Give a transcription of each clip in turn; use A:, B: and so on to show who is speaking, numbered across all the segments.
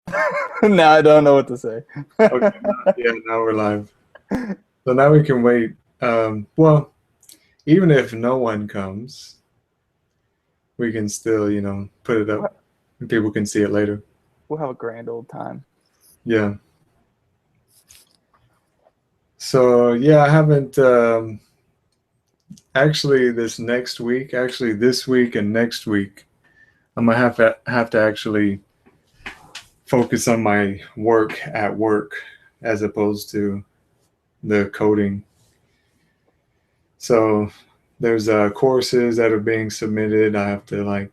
A: Now I don't know what to say.
B: Okay, yeah, now we're live. So now we can wait. Well, even if no one comes, we can still, put it up and people can see it later.
A: We'll have a grand old time.
B: Yeah. So yeah, I haven't actually this week and next week, I'm gonna have to actually focus on my work at work as opposed to the coding. So there's courses that are being submitted. I have to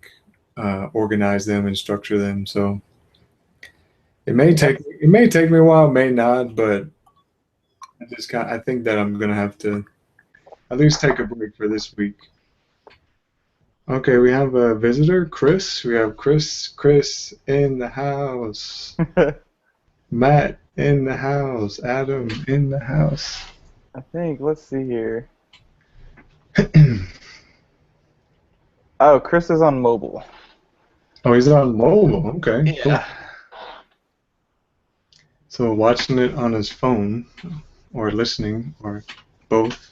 B: organize them and structure them. So it may take me a while, it may not, but I think that I'm gonna have to at least take a break for this week. Okay, we have a visitor, Chris. We have Chris in the house. Matt in the house. Adam in the house.
A: I think. Let's see here. Oh, Chris is on mobile.
B: Oh, he's on mobile. Okay, cool.
A: Yeah.
B: So watching it on his phone, or listening, or both.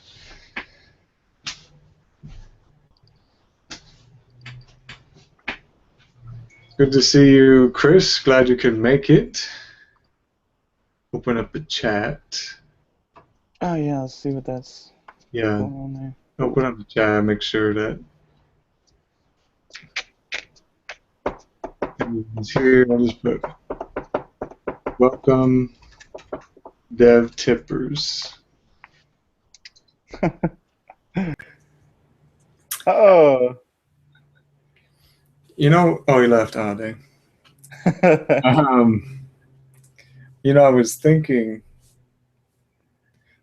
B: Good to see you, Chris. Glad you could make it. Open up the chat.
A: Oh yeah. Let's see what that's
B: Yeah,
A: going on there.
B: open up the chat. Make sure that everyone's here. I'll just put welcome, DevTippers.
A: Oh.
B: Oh, he left. Oh, dang. I was thinking,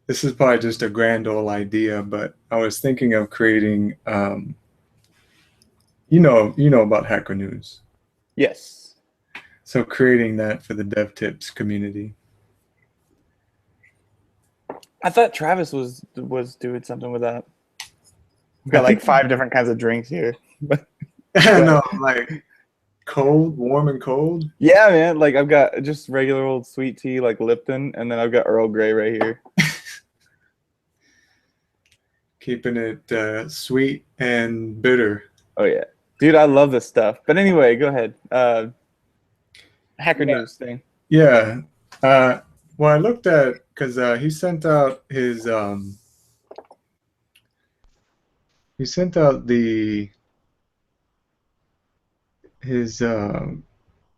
B: this is probably just a grand old idea, but I was thinking of creating, about Hacker News.
A: Yes.
B: So creating that for the DevTips community.
A: I thought Travis was doing something with that. We've got like 5 different kinds of drinks here.
B: No, like cold, warm and cold.
A: Yeah, man. Like I've got just regular old sweet tea, like Lipton, and then I've got Earl Grey right here.
B: Keeping it sweet and bitter.
A: Oh yeah, dude, I love this stuff. But anyway, go ahead. Hacker News thing.
B: Yeah. Well, I looked at because he sent out his his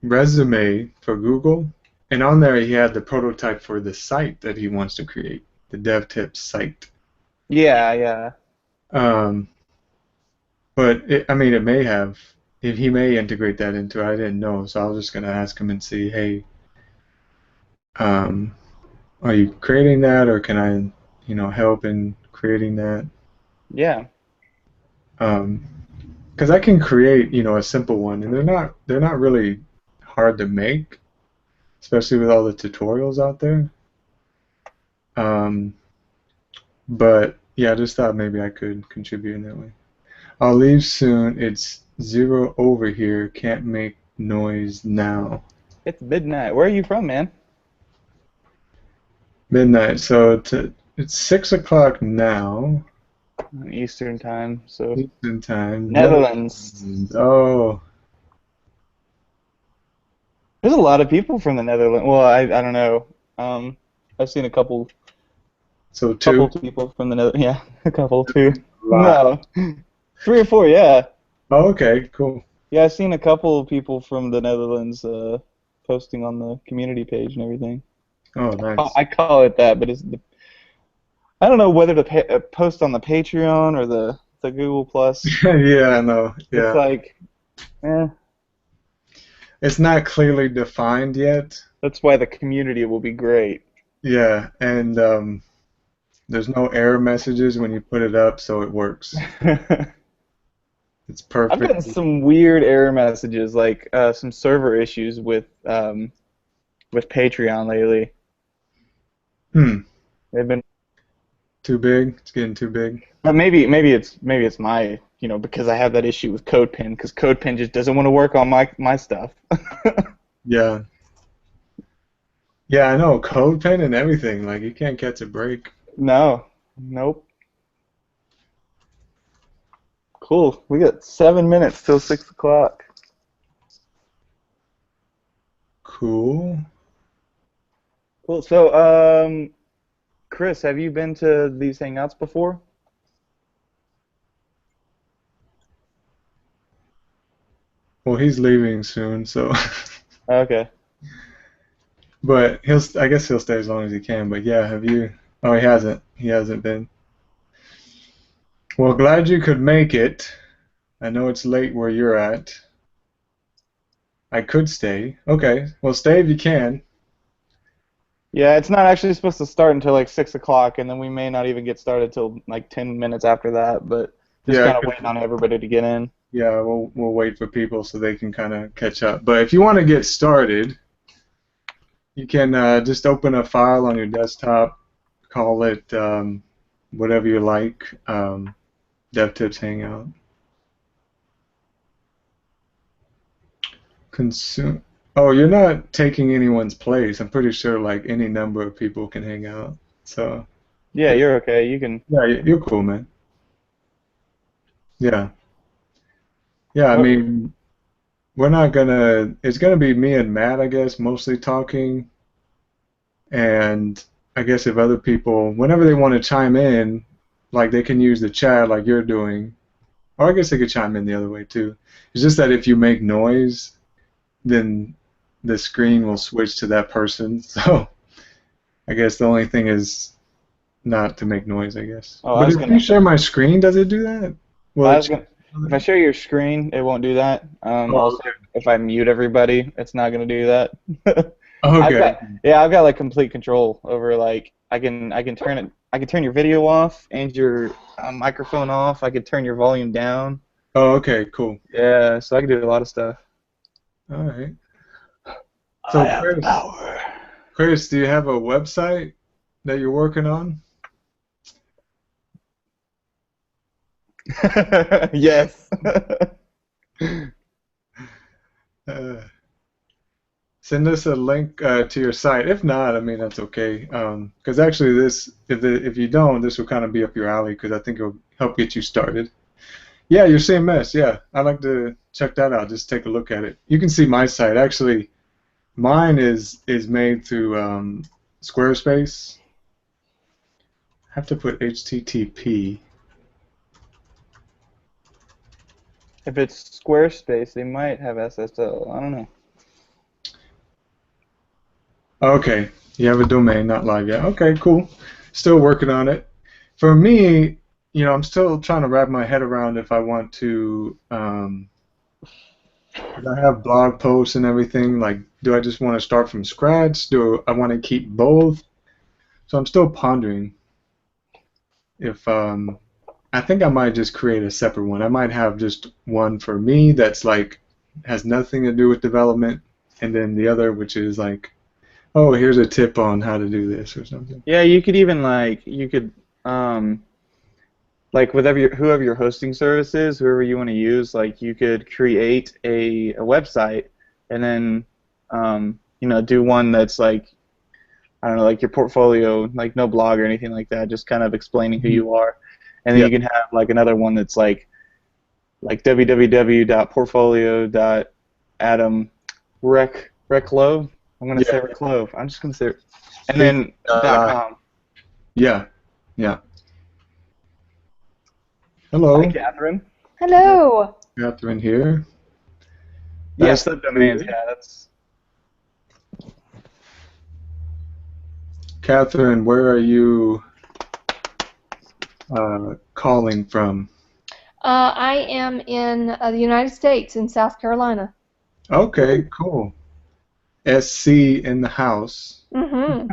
B: resume for Google, and on there he had the prototype for the site that he wants to create, the DevTips site.
A: Yeah, yeah.
B: But it may have, if he may integrate that into it. I didn't know, so I was just gonna ask him and see, hey, are you creating that, or can I, help in creating that?
A: Yeah.
B: Because I can create, a simple one, and they're not really hard to make, especially with all the tutorials out there. But yeah, I just thought maybe I could contribute in that way. I'll leave soon. It's 0 over here. Can't make noise now.
A: It's midnight. Where are you from, man?
B: Midnight. So it's 6 o'clock now.
A: Eastern time. So
B: Eastern time.
A: Netherlands.
B: Oh.
A: There's a lot of people from the Netherlands. Well, I don't know. I've seen a couple.
B: So 2.
A: Couple people from the Netherlands. Yeah, a couple, 2. No, 3 or 4. Yeah.
B: Oh, okay, cool.
A: Yeah, I've seen a couple of people from the Netherlands posting on the community page and everything.
B: Oh, nice.
A: I call it that, but I don't know whether to post on the Patreon or the Google Plus.
B: Yeah, I know. Yeah.
A: It's like,
B: It's not clearly defined yet.
A: That's why the community will be great.
B: Yeah, and there's no error messages when you put it up, so it works. It's perfect.
A: I've gotten some weird error messages, like some server issues with Patreon lately. They've been
B: too big. It's getting too big.
A: But maybe it's my, because I have that issue with CodePen, because CodePen just doesn't want to work on my stuff.
B: Yeah. Yeah, I know. Code pen and everything. Like, you can't catch a break.
A: No. Nope. Cool. We got 7 minutes till 6 o'clock.
B: Cool.
A: Cool. So, Chris, have you been to these Hangouts before?
B: Well, he's leaving soon, so.
A: Okay.
B: But I guess he'll stay as long as he can. But yeah, have you? Oh, he hasn't. He hasn't been. Well, glad you could make it. I know it's late where you're at. I could stay. Okay. Well, stay if you can.
A: Yeah, it's not actually supposed to start until like 6 o'clock, and then we may not even get started till like 10 minutes after that. But just
B: Yeah,
A: kind of waiting on everybody to get in.
B: yeah, we'll wait for people so they can kind of catch up. But if you want to get started, you can just open a file on your desktop, call it whatever you like, DevTips Hangout. Consume. Oh, you're not taking anyone's place. I'm pretty sure like any number of people can hang out. So
A: Yeah, you're okay. You can.
B: yeah, you're cool, man. Yeah, yeah. I
A: What?
B: mean, we're not gonna. It's gonna be me and Matt, I guess, mostly talking. And I guess if other people, whenever they want to chime in, like they can use the chat like you're doing, or I guess they could chime in the other way too. It's just that if you make noise, then the screen will switch to that person. So I guess the only thing is not to make noise, I guess.
A: Oh, I
B: But
A: was
B: if you
A: gonna.
B: share my screen, does it do that? Will
A: I
B: it
A: was gonna. If I share your screen, it won't do that.
B: oh,
A: Also, if I mute everybody, it's not gonna do that. I've
B: okay.
A: got yeah, I've got like complete control over like I can turn your video off and your microphone off. I can turn your volume down.
B: Oh, okay, cool.
A: Yeah, so I can do a lot of stuff.
B: All right.
A: I
B: So
A: have the
B: Chris,
A: power.
B: Chris, do you have a website that you're working on?
A: Yes.
B: Uh, Send us a link to your site. If not, I mean that's okay. Because actually, if you don't, this will kind of be up your alley because I think it'll help get you started. Yeah, your CMS. Yeah, I'd like to check that out. Just take a look at it. You can see my site. Actually, mine is made through Squarespace. I have to put HTTP.
A: If it's Squarespace, they might have SSL. I don't know.
B: Okay, you have a domain, not live yet. Okay, cool. Still working on it. For me, I'm still trying to wrap my head around if I want to. 'Cause I have blog posts and everything. Like, do I just want to start from scratch? Do I want to keep both? So I'm still pondering if I think I might just create a separate one. I might have just one for me that's like has nothing to do with development, and then the other which is like, oh, here's a tip on how to do this or something.
A: Yeah, you could even like whoever your hosting service is, whoever you want to use, like you could create a website and then do one that's like I don't know, like your portfolio, like no blog or anything like that, just kind of explaining who you are. And then
B: Yeah.
A: you can have like another one that's like www.portfolio.adamreclove. I'm gonna say
B: Yeah.
A: reclove. I'm just gonna say, and then .com.
B: Yeah. Yeah.
A: Hi,
B: Hello,
A: Catherine.
C: Hello.
B: Catherine here.
A: Yeah,
B: Nice to
A: subdomains.
B: meet you.
A: Yeah, that's.
B: Catherine, where are you calling from?
C: I am in the United States, in South Carolina.
B: Okay, cool. SC in the house.
C: Mm-hmm.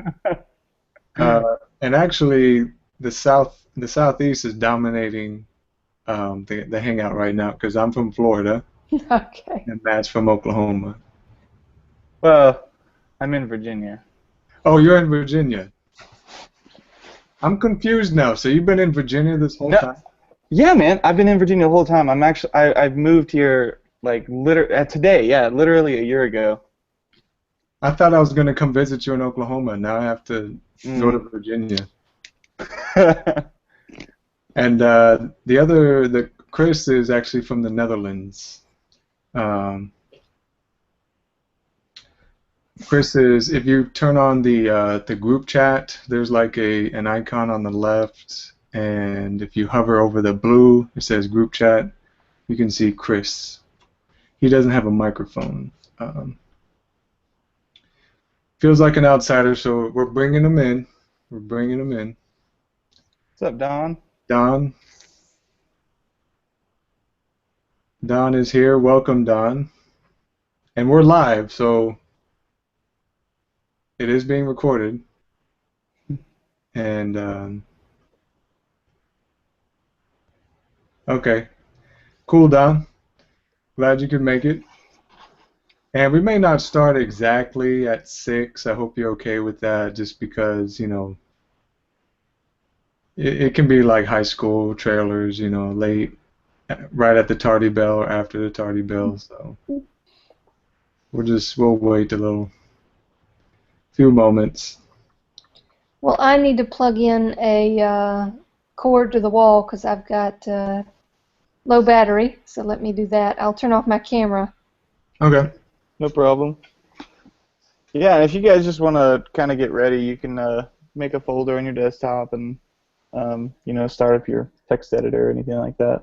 B: And actually, the southeast is dominating the hangout right now because I'm from Florida
C: Okay.
B: and Matt's from Oklahoma.
A: Well, I'm in Virginia.
B: Oh, you're in Virginia. I'm confused now. So you've been in Virginia this whole
A: No,
B: time?
A: yeah, man. I've been in Virginia the whole time. I've moved here like today. Yeah, literally a year ago.
B: I thought I was going to come visit you in Oklahoma. Now I have to go to Virginia. And the Chris is actually from the Netherlands. Chris is, if you turn on the group chat, there's like an icon on the left, and if you hover over the blue, it says group chat. You can see Chris. He doesn't have a microphone. Feels like an outsider, so we're bringing him in. We're bringing him in.
A: What's up, Don?
B: Don. Don is here. Welcome, Don. And we're live, so it is being recorded. And okay, cool, Don. Glad you could make it. And we may not start exactly at 6. I hope you're okay with that, just because, you know, it can be like high school trailers, you know, late, right at the tardy bell or after the tardy bell. So we'll wait a few moments.
C: Well, I need to plug in a cord to the wall because I've got low battery, so let me do that. I'll turn off my camera.
B: Okay.
A: No problem. Yeah, if you guys just want to kind of get ready, you can make a folder on your desktop and you know, start up your text editor or anything like that.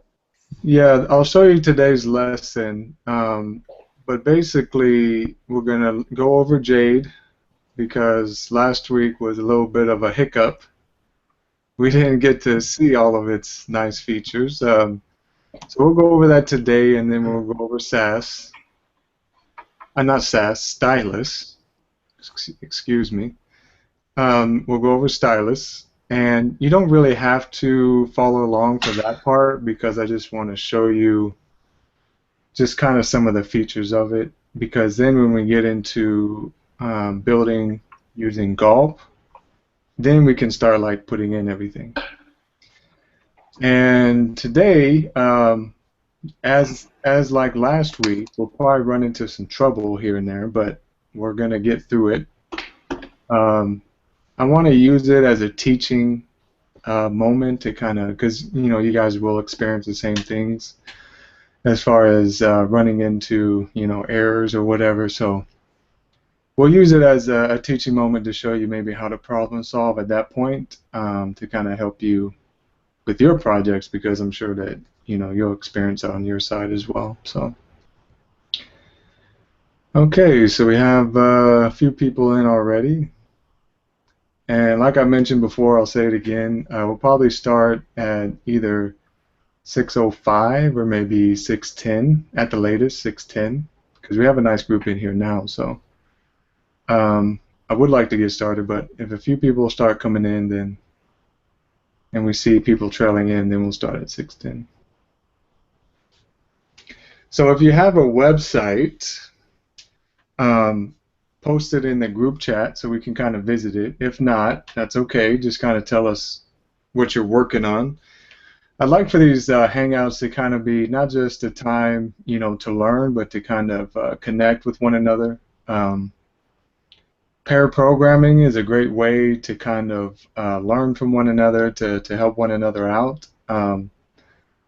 B: Yeah, I'll show you today's lesson. But basically, we're going to go over Jade because last week was a little bit of a hiccup. We didn't get to see all of its nice features. So we'll go over that today, and then we'll go over SAS. Not SAS, Stylus. Excuse me. We'll go over Stylus. And you don't really have to follow along for that part because I just want to show you just kind of some of the features of it, because then when we get into building using Gulp, then we can start like putting in everything. And today, as like last week, we'll probably run into some trouble here and there, but we're gonna get through it. I want to use it as a teaching moment to kind of, because you know you guys will experience the same things as far as running into, you know, errors or whatever. So we'll use it as a teaching moment to show you maybe how to problem solve at that point, to kind of help you with your projects, because I'm sure that, you know, you'll experience it on your side as well. So okay, so we have a few people in already. And like I mentioned before, I'll say it again, we'll probably start at either 6:05 or maybe 6:10 at the latest, 6:10, because we have a nice group in here now. So I would like to get started, but if a few people start coming in, then and we see people trailing in, then we'll start at 6:10. So if you have a website, post it in the group chat so we can kind of visit it. If not, that's okay. Just kind of tell us what you're working on. I'd like for these Hangouts to kind of be not just a time, you know, to learn, but to kind of connect with one another. Pair programming is a great way to kind of learn from one another, to help one another out.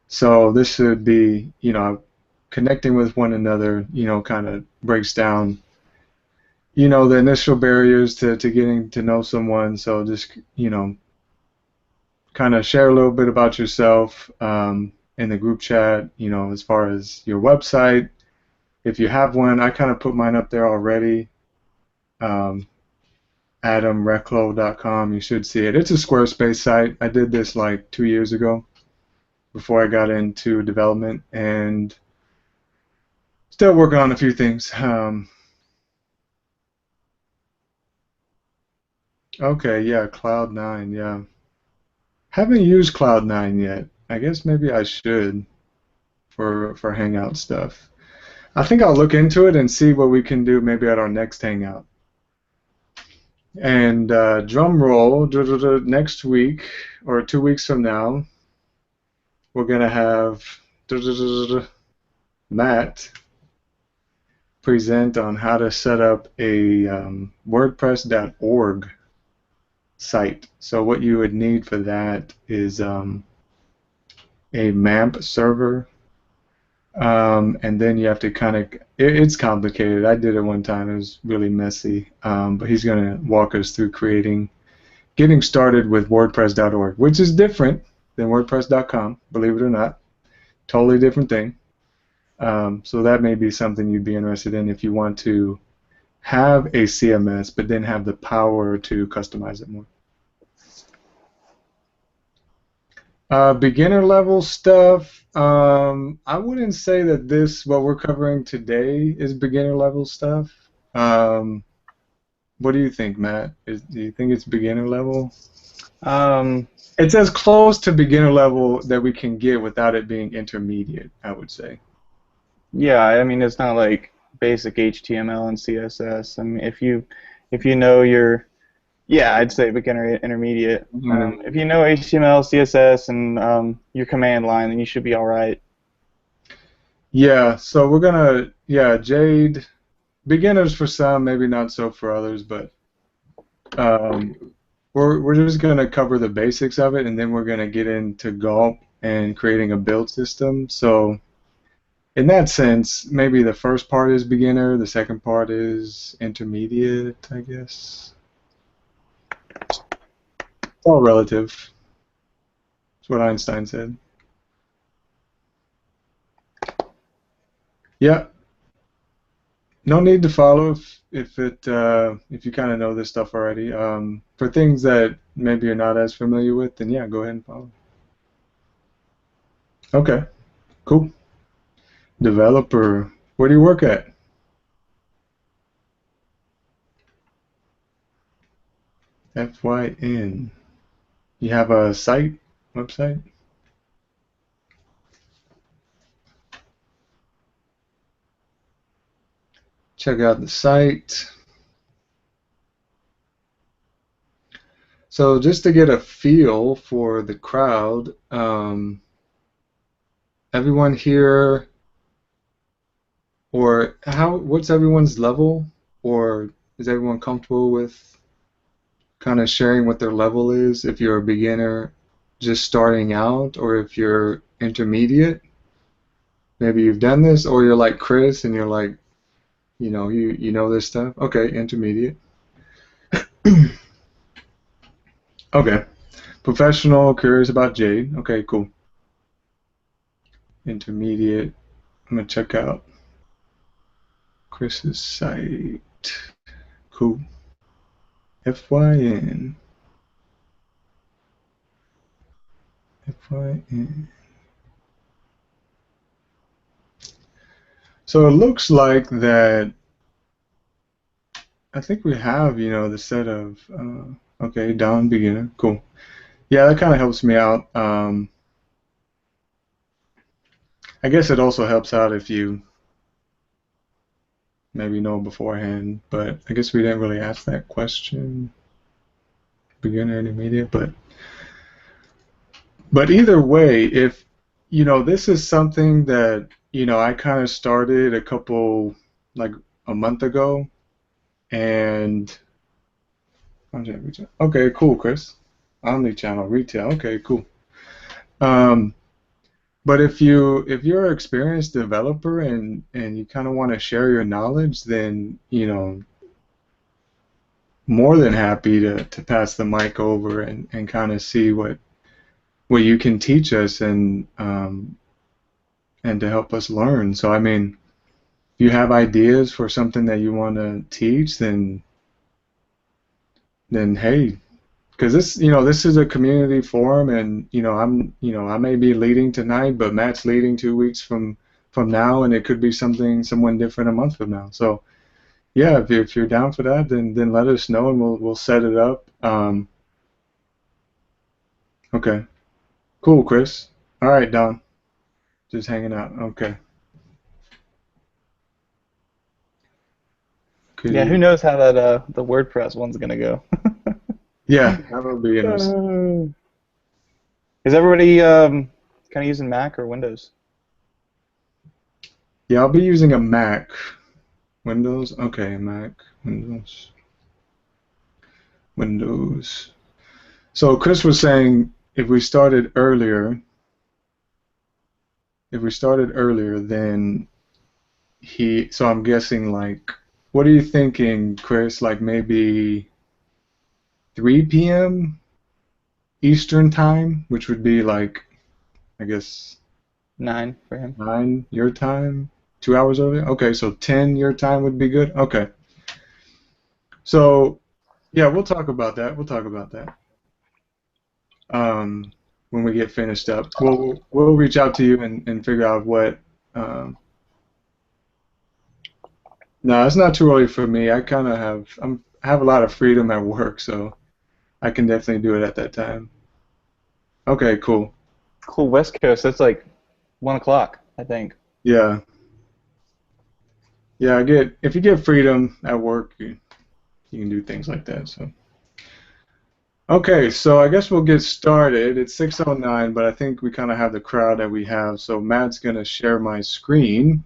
B: So this should be, you know, connecting with one another, you know, kind of breaks down, you know, the initial barriers to getting to know someone. So just, you know, kind of share a little bit about yourself in the group chat, you know, as far as your website. If you have one, I kind of put mine up there already. AdamReclo.com, you should see it. It's a Squarespace site. I did this like 2 years ago before I got into development, and still working on a few things. Okay, yeah, Cloud9, yeah. Haven't used Cloud9 yet. I guess maybe I should for Hangout stuff. I think I'll look into it and see what we can do maybe at our next Hangout. And drum roll, next week or 2 weeks from now, we're going to have Matt present on how to set up a WordPress.org site. So what you would need for that is a MAMP server, and then you have to kind of, it's complicated. I did it one time. It was really messy, but he's going to walk us through getting started with WordPress.org, which is different than WordPress.com, believe it or not. Totally different thing. So that may be something you'd be interested in if you want to have a CMS, but then have the power to customize it more. Beginner level stuff, I wouldn't say that what we're covering today is beginner level stuff. What do you think, Matt? Do you think it's beginner level? It's as close to beginner level that we can get without it being intermediate, I would say.
A: Yeah, I mean, it's not like basic HTML and CSS. I mean, if you know yeah, I'd say beginner intermediate.
B: Mm-hmm.
A: If you know HTML, CSS, and your command line, then you should be all right.
B: Yeah, so we're gonna, Jade, beginners for some, maybe not so for others, but we're just gonna cover the basics of it, and then we're gonna get into Gulp and creating a build system. So in that sense, maybe the first part is beginner, the second part is intermediate, I guess. It's all relative. That's what Einstein said. Yeah. No need to follow if you kind of know this stuff already. For things that maybe you're not as familiar with, then yeah, go ahead and follow. Okay. Cool. Developer. Where do you work at? FYN. You have a website? Check out the site. So just to get a feel for the crowd, everyone here, or what's everyone's level, or is everyone comfortable with kind of sharing what their level is? If you're a beginner just starting out, or if you're intermediate, maybe you've done this, or you're like Chris and you're like, you know this stuff. Okay, intermediate. Okay, professional, curious about Jade. Okay, cool. Intermediate. I'm gonna check out Chris's site. Cool. FYN. FYN. So it looks like that. I think we have, the set of. Okay, Don beginner. Cool. Yeah, that kind of helps me out. I guess it also helps out if you maybe know beforehand, but I guess we didn't really ask that question. Beginner, intermediate, but either way, if this is something that I kind of started like a month ago, and okay, cool, Chris. Omnichannel retail. Okay, cool. But if you're an experienced developer and you kind of want to share your knowledge, then more than happy to pass the mic over and kind of see what you can teach us and to help us learn. So I mean, if you have ideas for something that you want to teach, then hey, because this is a community forum, and I may be leading tonight, but Matt's leading 2 weeks from now, and it could be someone different a month from now. So yeah, if you're down for that, then let us know, and we'll set it up. Okay, cool, Chris. All right, Don, just hanging out. Okay.
A: Yeah, who knows how that the WordPress one's gonna go?
B: Yeah, that'll be interesting.
A: Is everybody kind of using Mac or Windows?
B: Yeah, I'll be using a Mac. Windows. Okay, Mac. Windows. Windows. So Chris was saying if we started earlier, then so I'm guessing like, what are you thinking, Chris? Like maybe 3 p.m. Eastern time, which would be like, I guess
A: 9 for him.
B: 9 your time, 2 hours earlier. Okay, so 10 your time would be good. Okay. So yeah, we'll talk about that. When we get finished up, we'll reach out to you and figure out what. Um, no, it's not too early for me. I kind of have a lot of freedom at work, so I can definitely do it at that time. Okay, cool.
A: Cool, West Coast. That's like 1 o'clock, I think.
B: Yeah. Yeah, if you get freedom at work, you can do things like that. So. Okay, so I guess we'll get started. It's 6:09, but I think we kind of have the crowd that we have. So Matt's going to share my screen.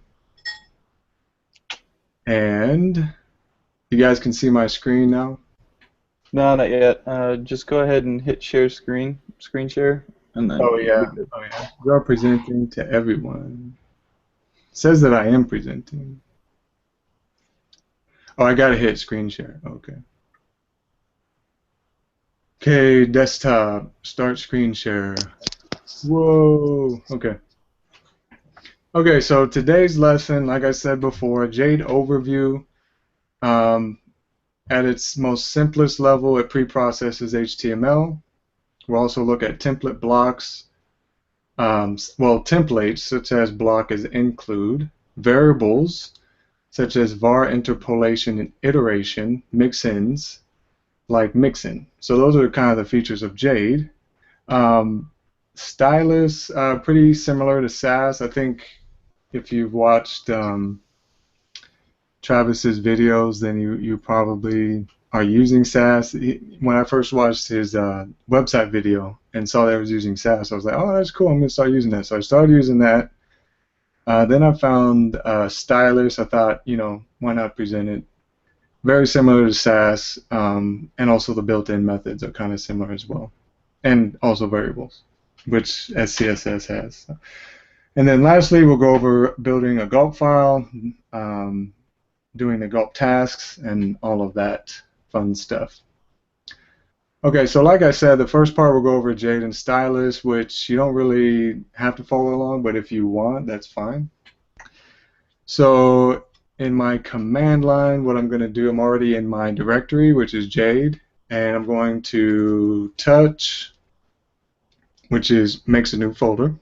B: And you guys can see my screen now?
A: No, not yet. Just go ahead and hit share screen share, and then.
B: Oh yeah. You are presenting to everyone. It says that I am presenting. Oh, I gotta hit screen share. Okay. Okay, desktop. Start screen share. Whoa. Okay. Okay, so today's lesson, like I said before, Jade overview. At its most simplest level, it pre-processes HTML. We'll also look at template blocks. Templates such as block as include, variables such as var interpolation and iteration, mixins like mixin. So those are kind of the features of Jade. Stylus, pretty similar to Sass. I think if you've watched Travis's videos, then you probably are using Sass. When I first watched his website video and saw that I was using Sass, I was like, oh, that's cool, I'm going to start using that. So I started using that. Then I found Stylus. I thought, why not present it? Very similar to Sass, and also the built-in methods are kind of similar as well. And also variables, which SCSS has. And then lastly, we'll go over building a Gulp file, doing the Gulp tasks, and all of that fun stuff. Okay, so like I said, the first part we'll go over Jade and Stylus, which you don't really have to follow along, but if you want, that's fine. So in my command line, what I'm going to do, I'm already in my directory, which is Jade, and I'm going to touch, which makes a new folder,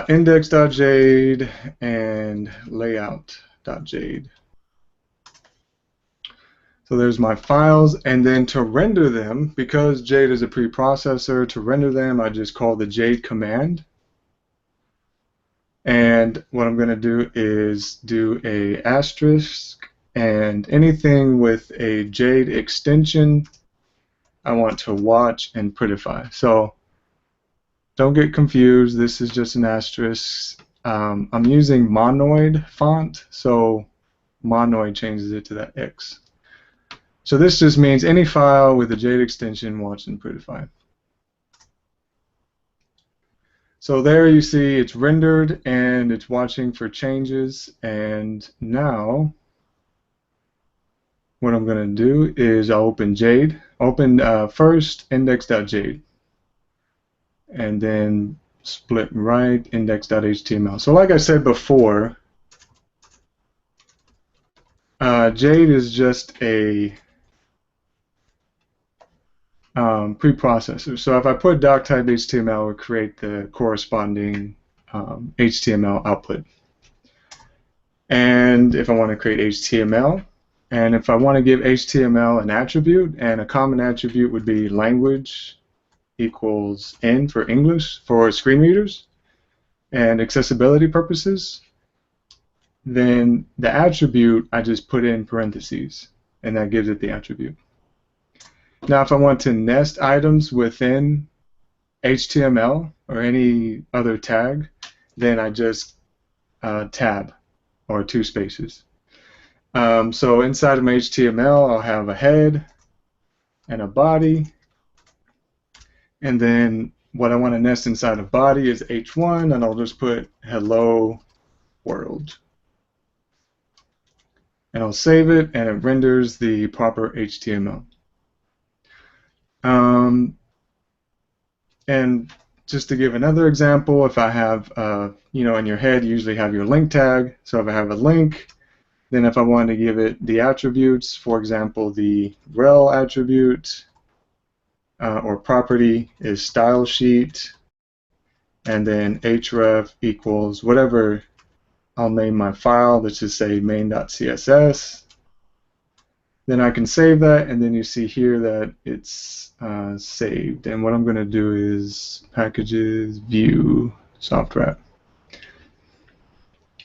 B: index.jade and layout.jade. So there's my files, and then to render them, because Jade is a preprocessor, to render them I just call the Jade command. And what I'm going to do is do a asterisk, and anything with a Jade extension I want to watch and prettify. So don't get confused, this is just an asterisk. I'm using monoid font, so monoid changes it to that X. So this just means any file with a Jade extension, watch and prettify. So there you see it's rendered and it's watching for changes. And now what I'm going to do is I'll open Jade. Open first index.jade. And then split right index.html. So like I said before, Jade is just a preprocessor. So if I put doc type HTML, it will create the corresponding HTML output. And if I want to create HTML, and if I want to give HTML an attribute, and a common attribute would be language equals N for English for screen readers and accessibility purposes, then the attribute I just put in parentheses, and that gives it the attribute. Now, if I want to nest items within HTML or any other tag, then I just tab or 2 spaces. So inside of my HTML, I'll have a head and a body. And then what I want to nest inside of body is h1, and I'll just put hello world. And I'll save it, and it renders the proper HTML. And just to give another example, if I have, in your head, you usually have your link tag. So if I have a link, then if I want to give it the attributes, for example, the rel attribute or property is style sheet, and then href equals whatever I'll name my file, let's just say main.css. Then I can save that, and then you see here that it's saved. And what I'm going to do is packages, view, software.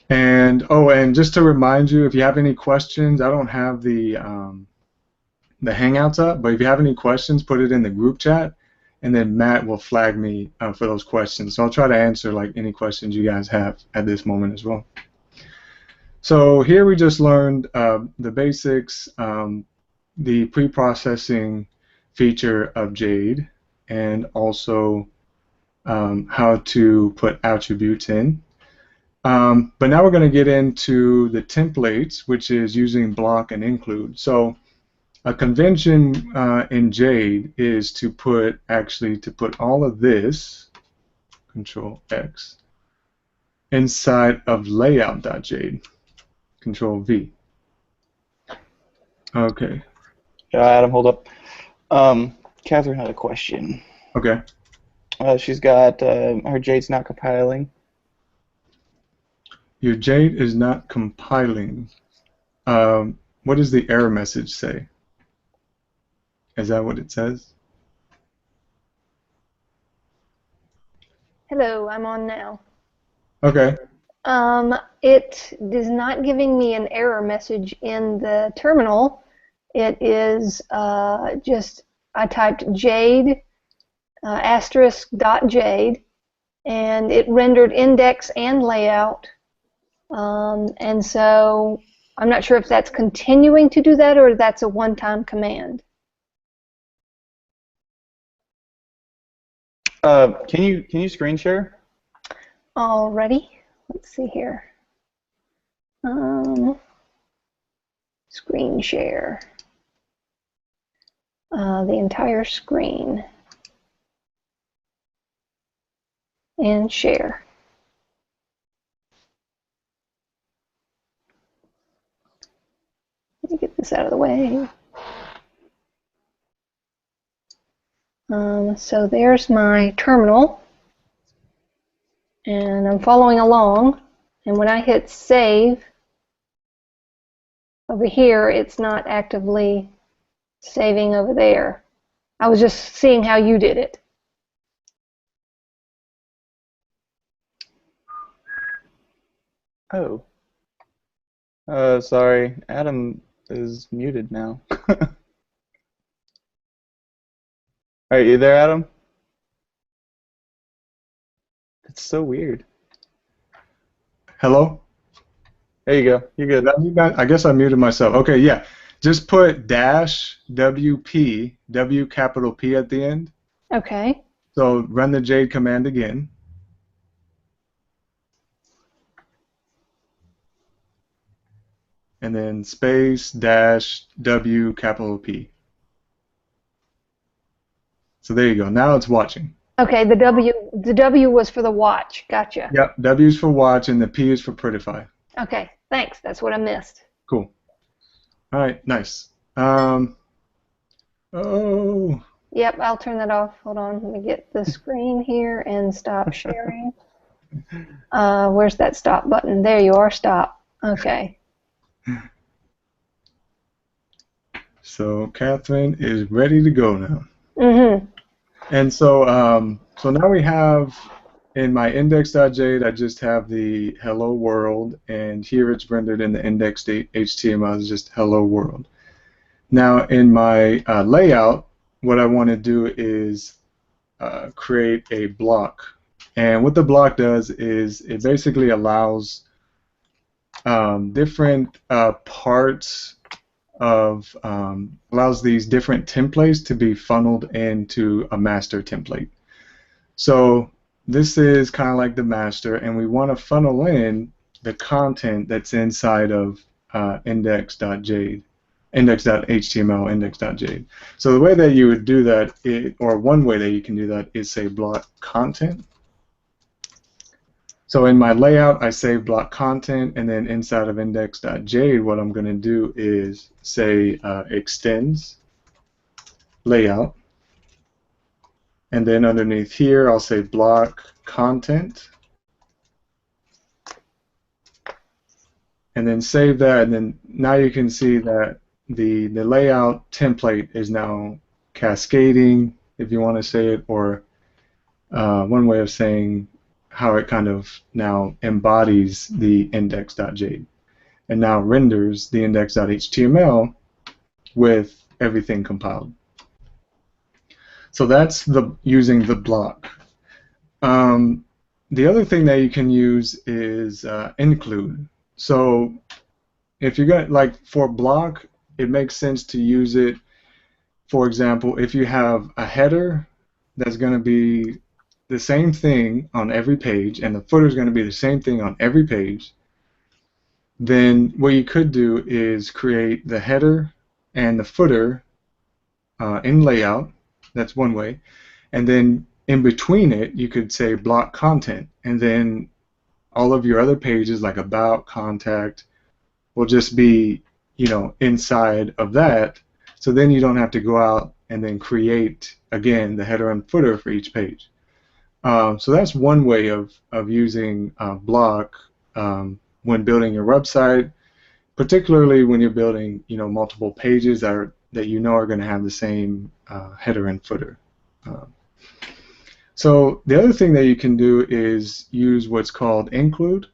B: And just to remind you, if you have any questions, I don't have the Hangouts up, but if you have any questions, put it in the group chat, and then Matt will flag me for those questions. So I'll try to answer like any questions you guys have at this moment as well. So here we just learned the basics, the pre-processing feature of Jade, and also how to put attributes in. But now we're going to get into the templates, which is using block and include. So a convention in Jade is to put all of this, Control X, inside of layout.jade. Control V. Okay.
A: Adam, hold up. Catherine had a question.
B: Okay.
A: She's got her Jade's not compiling.
B: Your Jade is not compiling. What does the error message say? Is that what it says?
C: Hello, I'm on now.
B: Okay.
C: It is not giving me an error message in the terminal. It is just, I typed Jade, *.jade, and it rendered index and layout. And so I'm not sure if that's continuing to do that or that's a one-time command.
A: Can you screen share?
C: Alrighty. Let's see here. Screen share. The entire screen. And share. Let me get this out of the way. So there's my terminal. And I'm following along, and when I hit save, over here it's not actively saving over there. I was just seeing how you did it.
A: Oh. Sorry, Adam is muted now. Are you there, Adam? It's so weird.
B: Hello?
A: There you go. You're good.
B: Did I mute that? I guess I muted myself. Okay, yeah. Just put -WP, W capital P at the end.
C: Okay.
B: So run the Jade command again. And then space -W capital P. So there you go. Now it's watching.
C: Okay, the W was for the watch. Gotcha.
B: Yep, W is for watch and the P is for prettify.
C: Okay, thanks. That's what I missed.
B: Cool. All right, nice. Oh.
C: Yep, I'll turn that off. Hold on. Let me get the screen here and stop sharing. Where's that stop button? There you are. Stop. Okay.
B: So Catherine is ready to go now.
C: Mm-hmm.
B: And so, so now we have in my index.jade, I just have the hello world, and here it's rendered in the indexed HTML as just hello world. Now in my layout, what I want to do is create a block. And what the block does is it basically allows different parts of allows these different templates to be funneled into a master template. So this is kind of like the master, and we want to funnel in the content that's inside of index.jade, index.html, index.jade. So the way that you would do that, or one way that you can do that, is say block content. So in my layout, I say block content, and then inside of index.jade, what I'm going to do is say extends layout. And then underneath here, I'll say block content. And then save that, and then now you can see that the layout template is now cascading, if you want to say it, or one way of saying how it kind of now embodies the index.jade and now renders the index.html with everything compiled. So that's using the block. The other thing that you can use is include. So if you're going to, like for block, it makes sense to use it, for example, if you have a header that's going to be the same thing on every page and the footer is going to be the same thing on every page, then what you could do is create the header and the footer in layout. That's one way. And then in between it, you could say block content, and then all of your other pages like about, contact, will just be, you know, inside of that. So then you don't have to go out and then create again the header and footer for each page. So that's one way of using block when building your website, particularly when you're building, you know, multiple pages that you know are going to have the same header and footer. So the other thing that you can do is use what's called include,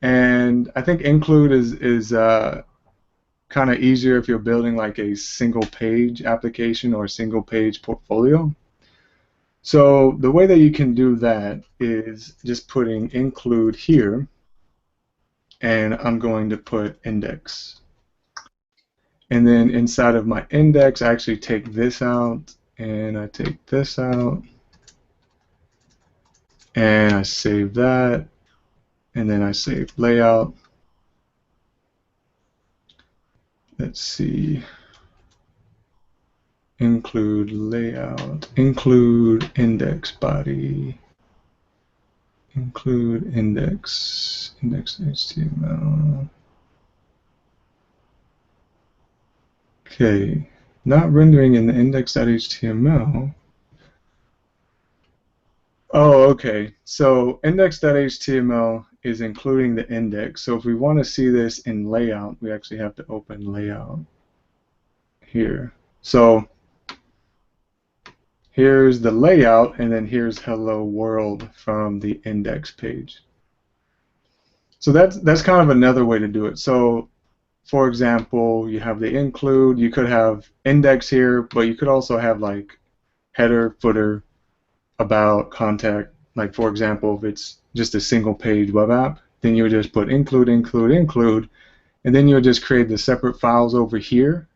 B: and I think include is kind of easier if you're building like a single page application or a single page portfolio. So the way that you can do that is just putting include here, and I'm going to put index. And then inside of my index, I actually take this out, and I take this out, and I save that, and then I save layout. Let's see. Include layout, include index body, include index HTML. Okay, not rendering in the index.html. Oh, okay. So index.html is including the index. So if we want to see this in layout, we actually have to open layout here. So here's the layout, and then here's hello world from the index page. So that's kind of another way to do it. So for example, you have the include, you could have index here, but you could also have like header, footer, about, contact. Like for example, if it's just a single page web app, then you would just put include, include, include, and then you would just create the separate files over here.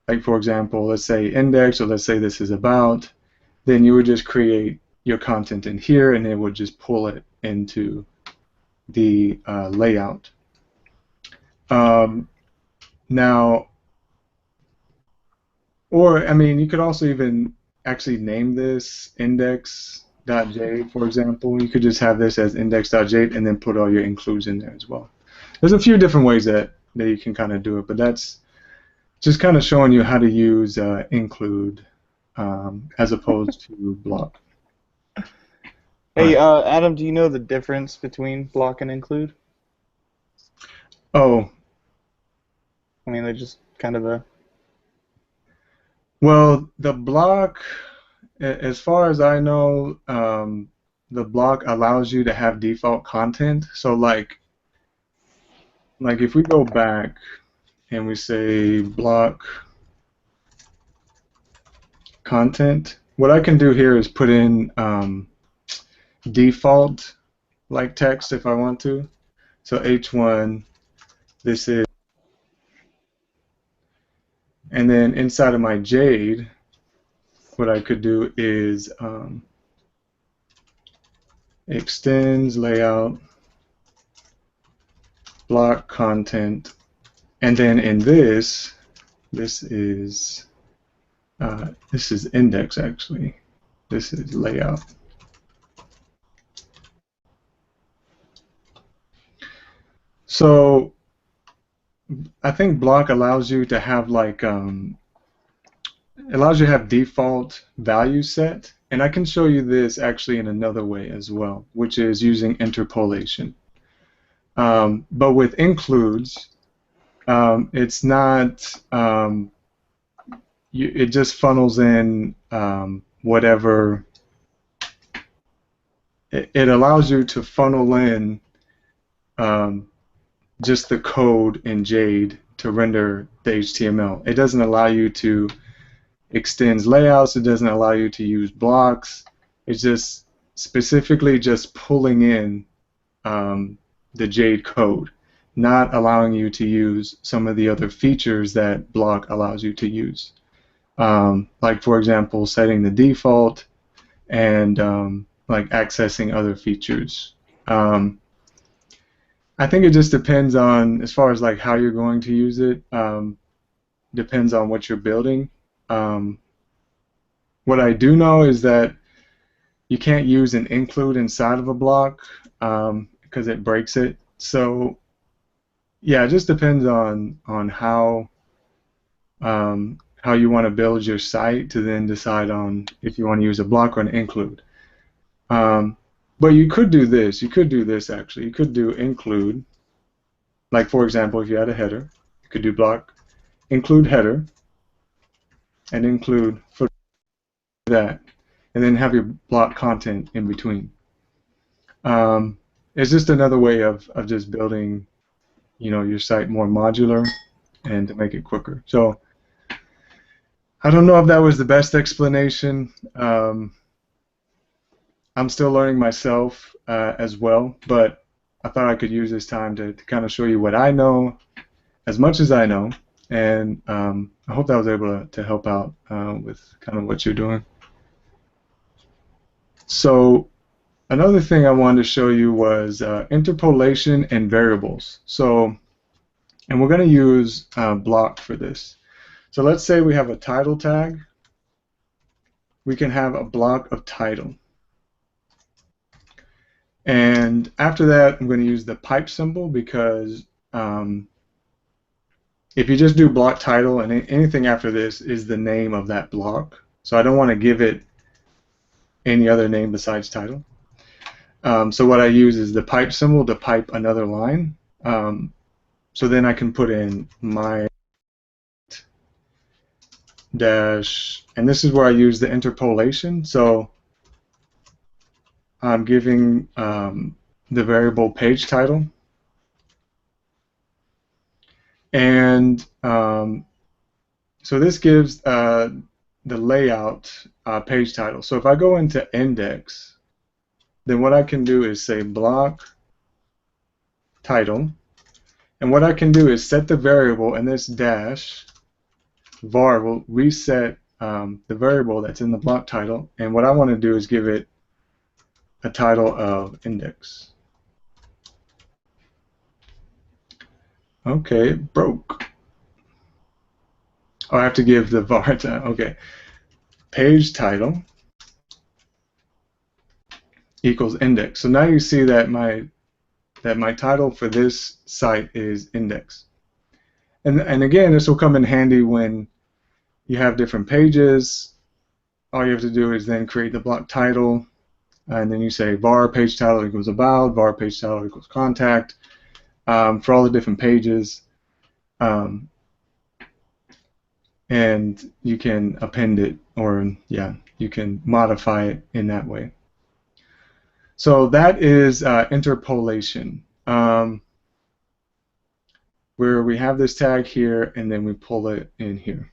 B: Like for example, let's say index, or let's say this is about, then you would just create your content in here, and it would just pull it into the layout. Now, or I mean, you could also even actually name this index.jade, for example. You could just have this as index.jade and then put all your includes in there as well. There's a few different ways that you can kind of do it, but that's just kind of showing you how to use include as opposed to block.
A: Hey, Adam, do you know the difference between block and include?
B: Oh.
A: I mean, they're just kind of a...
B: Well, the block, as far as I know, the block allows you to have default content. So like if we go back and we say block content, what I can do here is put in default like text if I want to, So H1, this is, and then inside of my Jade, what I could do is extends layout, block content, and then in this is index actually. This is layout. So I think block allows you to have like it allows you to have default value set, and I can show you this actually in another way as well, which is using interpolation. But with includes, it's not. It just funnels in whatever. It allows you to funnel in just the code in Jade to render the HTML. It doesn't allow you to extend layouts. It doesn't allow you to use blocks. It's just specifically just pulling in the Jade code, not allowing you to use some of the other features that block allows you to use. Like, for example, setting the default and like accessing other features. I think it just depends on, as far as like how you're going to use it, depends on what you're building. What I do know is that you can't use an include inside of a block because it breaks it. So yeah, it just depends on how you want to build your site to then decide on if you want to use a block or an include. But you could do this. You could do this actually. You could do include. Like, for example, if you had a header, you could do block include header and include for that, and then have your block content in between. It's just another way of just building, your site more modular and to make it quicker. So I don't know if that was the best explanation. I'm still learning myself as well, but I thought I could use this time to kind of show you what I know, as much as I know, and I hope that was able to help out with kind of what you're doing. So another thing I wanted to show you was interpolation and variables. So, and we're going to use block for this. So let's say we have a title tag. We can have a block of title. And after that, I'm going to use the pipe symbol because if you just do block title and anything after this is the name of that block, so I don't want to give it any other name besides title. So what I use is the pipe symbol to pipe another line. So then I can put in my dash, and this is where I use the interpolation. So I'm giving the variable page title, and so this gives the layout page title. So if I go into index, then what I can do is say block title, and what I can do is set the variable, and this dash var will reset the variable that's in the block title, and what I want to do is give it a title of index. Okay, it broke. Oh, I have to give the var time. Okay, page title equals index. So now you see that my title for this site is index. And again, this will come in handy when you have different pages. All you have to do is then create the block title, and then you say var page title equals about, var page title equals contact for all the different pages, and you can append it, or yeah, you can modify it in that way. So that is interpolation, where we have this tag here and then we pull it in here.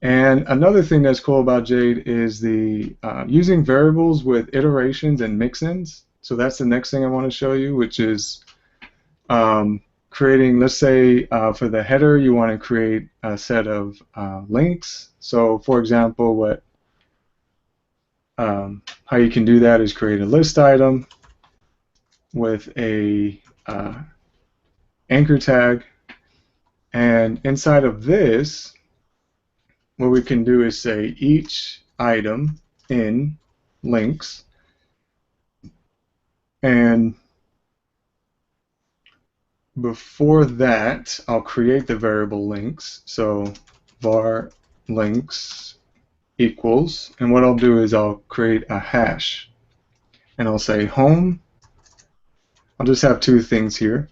B: And another thing that's cool about Jade is the using variables with iterations and mixins. So that's the next thing I want to show you, which is Creating, let's say, for the header, you want to create a set of links. So, for example, how you can do that is create a list item with a anchor tag, and inside of this, what we can do is say each item in links, and before that, I'll create the variable links. So var links equals, and what I'll do is I'll create a hash, and I'll say home. I'll just have two things here,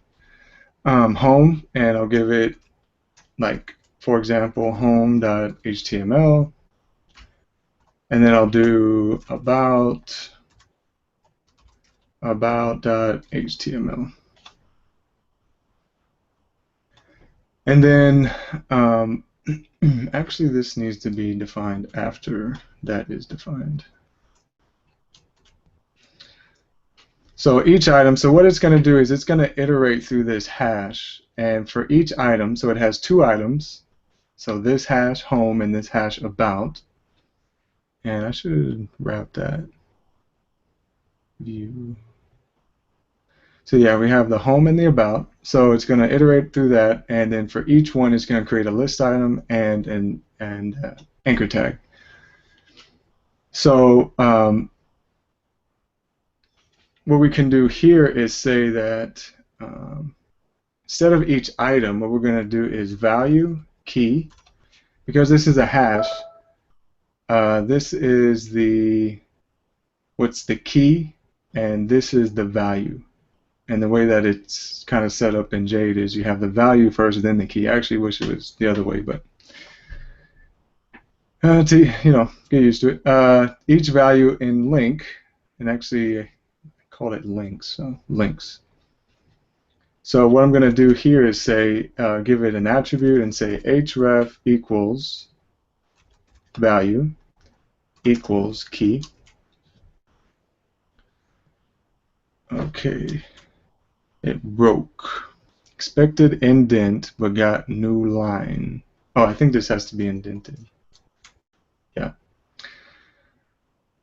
B: home, and I'll give it, like, for example, home.html, and then I'll do about.html. And then, actually, this needs to be defined after that is defined. So each item, so what it's going to do is it's going to iterate through this hash, and for each item, so it has two items, so this hash home and this hash about, and I should wrap that view. So yeah, we have the home and the about, so it's going to iterate through that, and then for each one it's going to create a list item and an anchor tag. So what we can do here is say that instead of each item, what we're going to do is value key, because this is a hash. This is what's the key, and this is the value. And the way that it's kind of set up in Jade is you have the value first, then the key. I actually wish it was the other way, but to get used to it. Each value in link, and actually I called it links, so links. So what I'm going to do here is say, give it an attribute and say href equals value equals key. Okay. It broke. Expected indent, but got new line. Oh, I think this has to be indented. Yeah.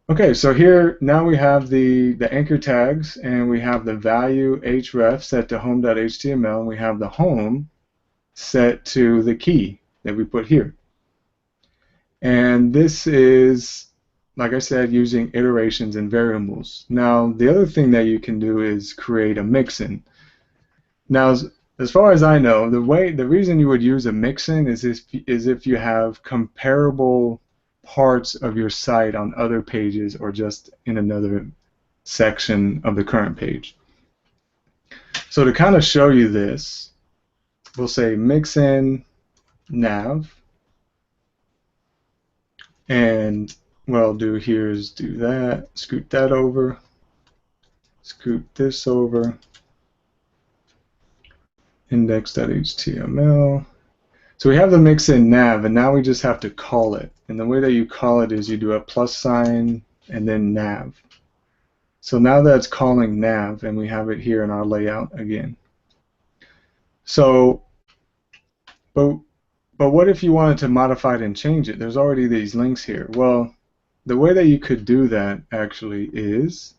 B: Okay, so here now we have the anchor tags, and we have the value href set to home.html, and we have the home set to the key that we put here. And this is, like I said, using iterations and variables. Now, the other thing that you can do is create a mixin. Now, as far as I know, the reason you would use a mixin is if you have comparable parts of your site on other pages or just in another section of the current page. So to kind of show you this, we'll say mixin nav, and what I'll do here is do that, scoot that over, scoot this over, index.html. So we have the mixin nav, and now we just have to call it. And the way that you call it is you do a plus sign and then nav. So now that's calling nav, and we have it here in our layout again. So, but what if you wanted to modify it and change it? There's already these links here. Well, the way that you could do that actually is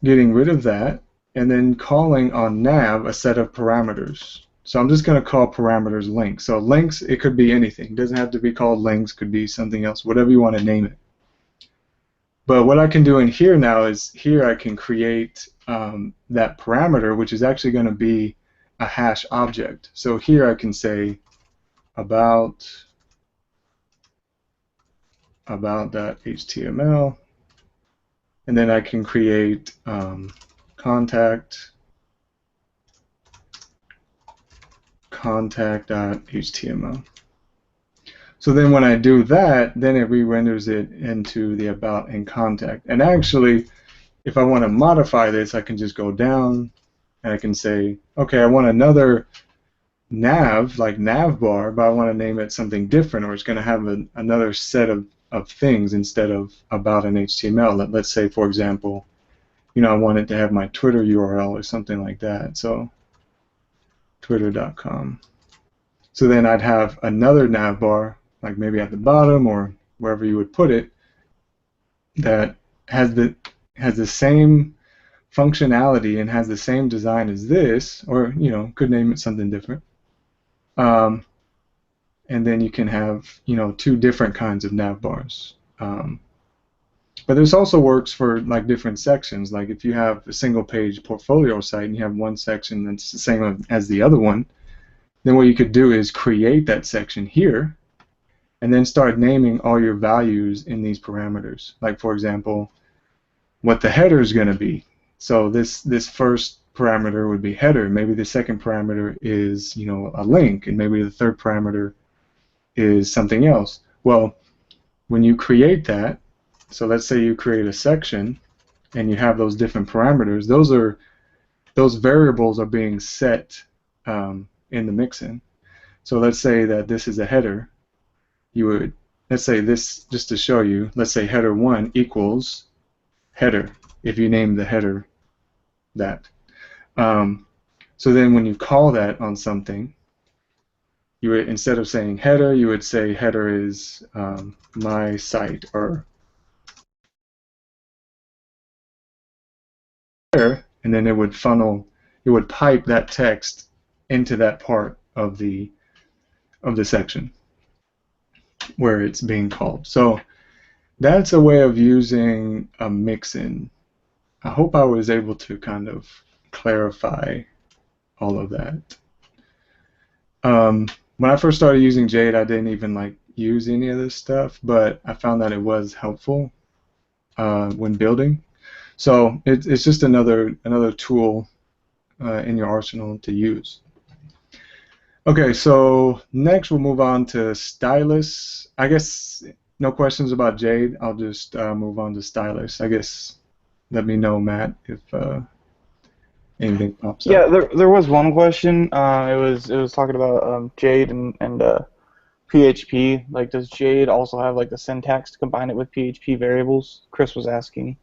B: getting rid of that and then calling on nav a set of parameters. So I'm just going to call parameters links. So links, it could be anything. It doesn't have to be called links, could be something else, whatever you want to name it. But what I can do in here now is here I can create that parameter, which is actually going to be a hash object. So here I can say about.html, and then I can create contact.html. So then when I do that, then it re-renders it into the about and contact. And actually, if I want to modify this, I can just go down and I can say, okay, I want another nav, like navbar, but I want to name it something different, or it's going to have another set of things instead of about an HTML. Let's say, for example, I want it to have my Twitter URL or something like that. So twitter.com. So then I'd have another nav bar, like maybe at the bottom or wherever you would put it, that has the same functionality and has the same design as this, or could name it something different. And then you can have two different kinds of nav bars. But this also works for like different sections. Like if you have a single page portfolio site and you have one section that's the same as the other one, then what you could do is create that section here and then start naming all your values in these parameters. Like for example, what the header is going to be. So this first parameter would be header. Maybe the second parameter is a link, and maybe the third parameter is something else. Well, when you create that, so let's say you create a section and you have those different parameters, those variables are being set in the mixin. So let's say that this is a header. Let's say this, just to show you, let's say header1 equals header, if you name the header that. So then when you call that on something, you would, instead of saying header, you would say header is my site, or header, and then it would pipe that text into that part of the section where it's being called. So that's a way of using a mixin. I hope I was able to kind of clarify all of that. When I first started using Jade, I didn't even use any of this stuff, but I found that it was helpful when building. So it's just another tool in your arsenal to use. Okay, so next we'll move on to Stylus. I guess no questions about Jade. I'll just move on to Stylus. I guess let me know, Matt, if anything pops up.
A: Yeah, there was one question. It was talking about Jade and PHP. Like, does Jade also have the syntax to combine it with PHP variables? Chris was asking.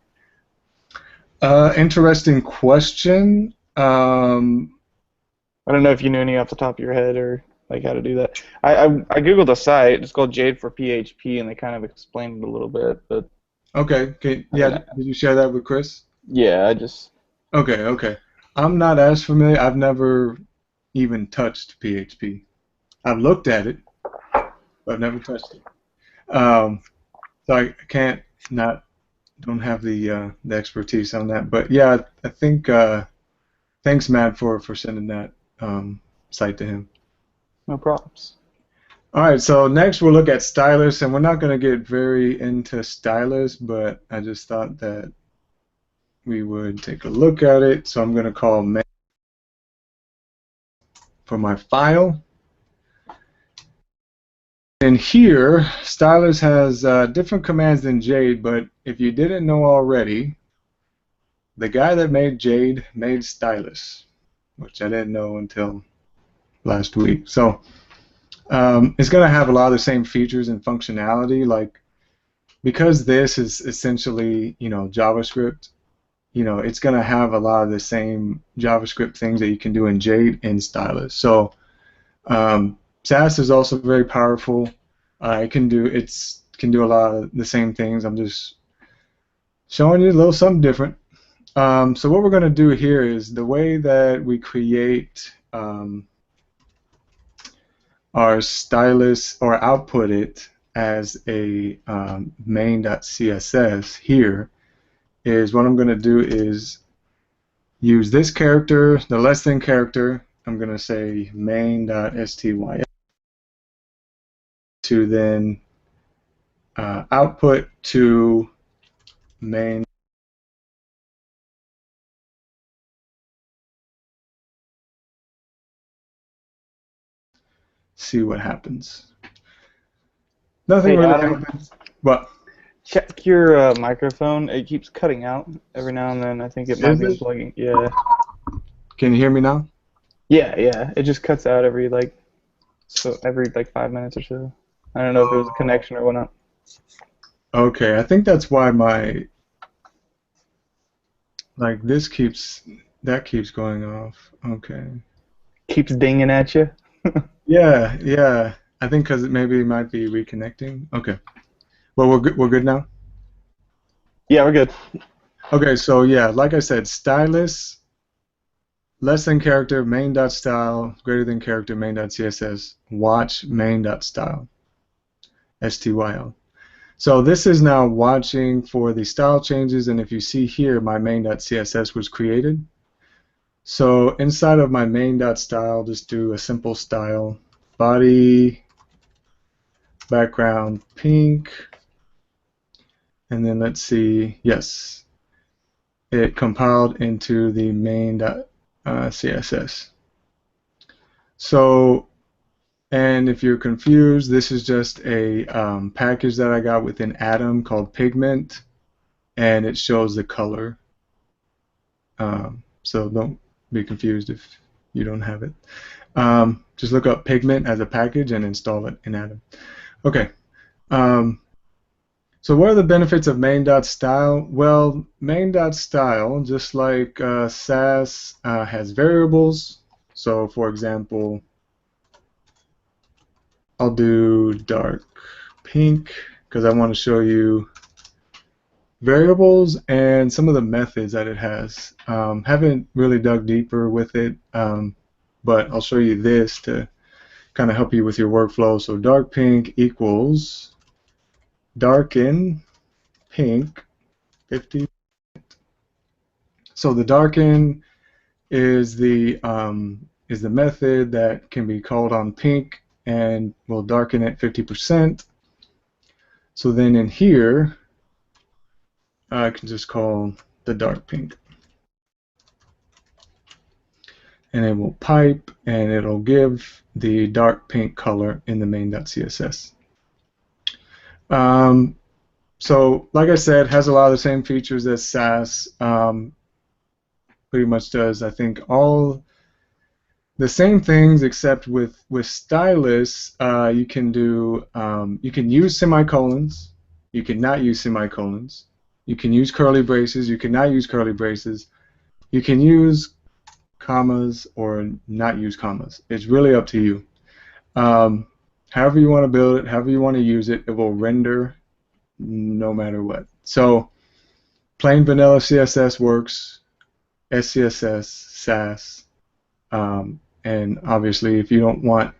B: Interesting question.
A: I don't know if you knew any off the top of your head or how to do that. I googled a site. It's called Jade for PHP, and they kind of explained it a little bit. But
B: okay. Yeah. Did you share that with Chris?
A: Yeah, I just.
B: Okay. I'm not as familiar. I've never even touched PHP. I've looked at it, but I've never touched it. So I don't have the expertise on that. But yeah, I think. Thanks, Matt, for sending that site to him.
A: No problems.
B: All right, so next we'll look at Stylus, and we're not going to get very into Stylus, but I just thought that we would take a look at it. So I'm going to call main for my file. And here, Stylus has different commands than Jade, but if you didn't know already, the guy that made Jade made Stylus, which I didn't know until last week. So it's going to have a lot of the same features and functionality. Because this is essentially JavaScript, it's going to have a lot of the same JavaScript things that you can do in Jade and Stylus. So Sass is also very powerful. It can do a lot of the same things. I'm just showing you a little something different. So what we're going to do here is the way that we create our Stylus, or output it as a main.css here, is what I'm going to do is use this character, the less than character. I'm going to say main.stys to then output to main. See what happens. Nothing really happens. What?
A: Check your microphone. It keeps cutting out every now and then. I think it might be unplugging. Yeah.
B: Can you hear me now?
A: Yeah. It just cuts out every 5 minutes or so. I don't know if it was a connection or whatnot.
B: Okay, I think that's why that keeps going off. Okay.
A: Keeps dinging at you.
B: Yeah, yeah. I think because maybe it might be reconnecting. Okay. Well, we're good. We're good now.
A: Yeah, we're good.
B: Okay, so yeah, like I said, stylus, less than character main.style, greater than character main.css, watch main.style, STYL. So this is now watching for the style changes, and if you see here, my main.css was created. So inside of my main.style, just do a simple style, body, background pink, and then let's see, yes, it compiled into the main.css. So, and if you're confused, this is just a package that I got within Atom called Pigment, and it shows the color. So don't be confused if you don't have it. Just look up Pigment as a package and install it in Atom. Okay. So what are the benefits of main.style? Well, main.style, just like Sass, has variables. So for example, I'll do dark pink because I want to show you variables and some of the methods that it has. Haven't really dug deeper with it, but I'll show you this to kind of help you with your workflow. So dark pink equals darken pink 50. So the darken is the method that can be called on pink and will darken it 50%. So then in here, I can just call the dark pink. And it will pipe and it'll give the dark pink color in the main.css. So like I said, has a lot of the same features as Sass. Pretty much does, I think, all the same things, except with Stylus, you can do you can use semicolons, you cannot use semicolons, you can use curly braces, you cannot use curly braces, you can use commas or not use commas. It's really up to you. However you want to build it, however you want to use it, it will render no matter what. So plain vanilla CSS works, SCSS, Sass. And obviously, if you don't want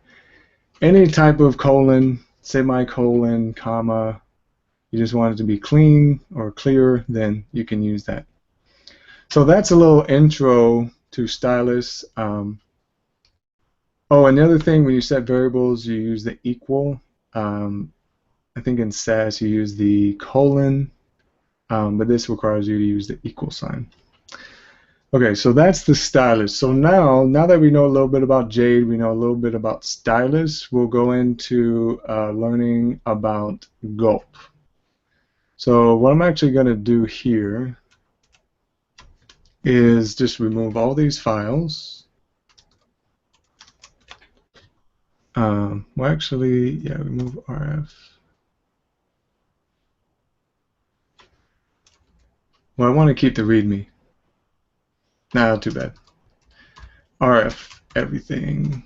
B: any type of colon, semicolon, comma, you just want it to be clean or clear, then you can use that. So that's a little intro to Stylus. Oh, another thing, when you set variables, you use the equal. I think in Sass you use the colon, but this requires you to use the equal sign. Okay, so that's the Stylus. So now that we know a little bit about Jade, we know a little bit about Stylus, we'll go into learning about Gulp. So what I'm actually going to do here is just remove all these files. Well, actually, yeah, remove RF. Well, I want to keep the README. Nah, too bad. RF, everything.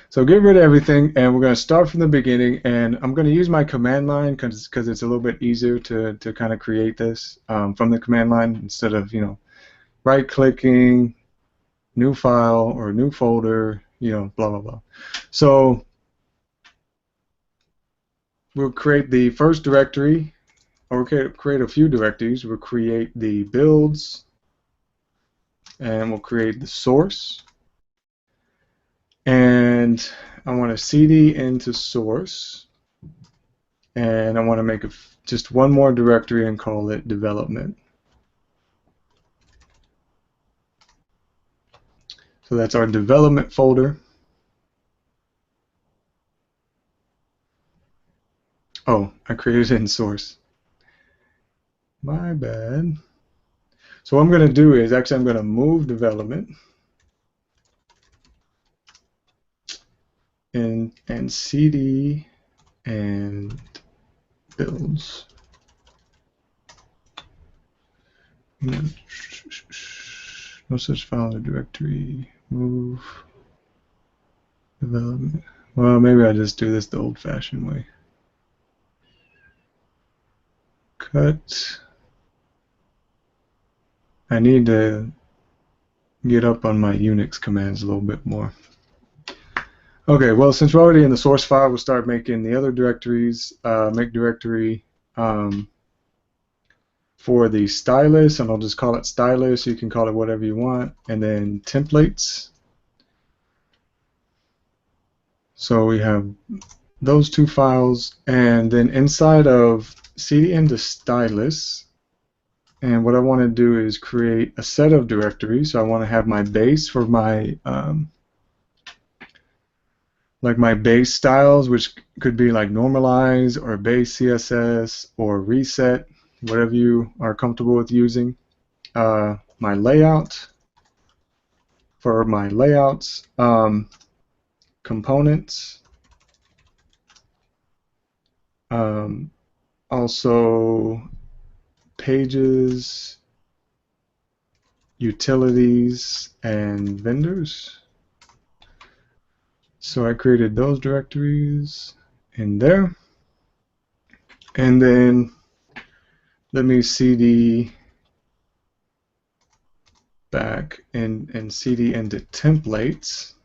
B: So get rid of everything, and we're going to start from the beginning, and I'm going to use my command line because it's a little bit easier to kind of create this from the command line instead of, you know, right-clicking, new file or new folder, you know, blah, blah, blah. So we'll create the first directory, or we'll create a few directories. We'll create the builds, and we'll create the source. And I want to cd into source, and I want to make just one more directory and call it development. So that's our development folder. Oh, I created it in source. My bad. So what I'm going to do is actually I'm going to move development and cd and builds. No such file or directory. Move Development. Well, maybe I just do this the old-fashioned way. Cut. I need to get up on my Unix commands a little bit more. Okay, well, since we're already in the source file, we'll start making the other directories. Make directory for the Stylus, and I'll just call it Stylus. You can call it whatever you want. And then templates. So we have those two files, and then inside of cd into Stylus, and what I want to do is create a set of directories. So I want to have my base for my like my base styles, which could be like normalize or base CSS or reset, whatever you are comfortable with using. My layout for my layouts, components, also pages, utilities, and vendors. So I created those directories in there. And then let me cd back and cd into templates.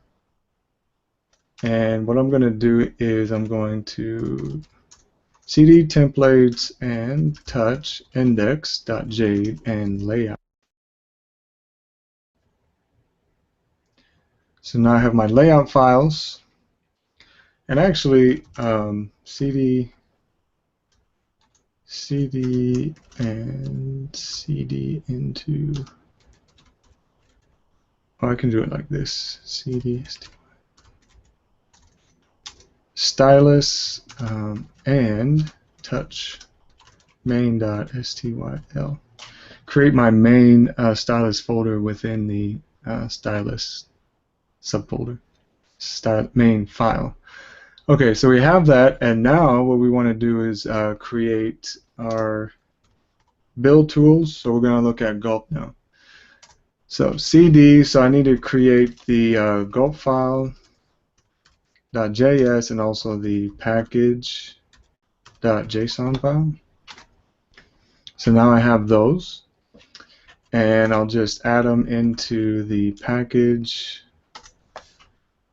B: And what I'm going to do is I'm going to cd templates and touch index.jade and layout. So now I have my layout files, and actually cd and cd into, oh, I can do it like this, cd Stylus and touch main.styl. Create my main Stylus folder within the Stylus subfolder, main file. Okay, so we have that, and now what we want to do is create our build tools. So we're going to look at Gulp now. So cd, so I need to create the Gulp file .js and also the package.json file. So now I have those, and I'll just add them into the package.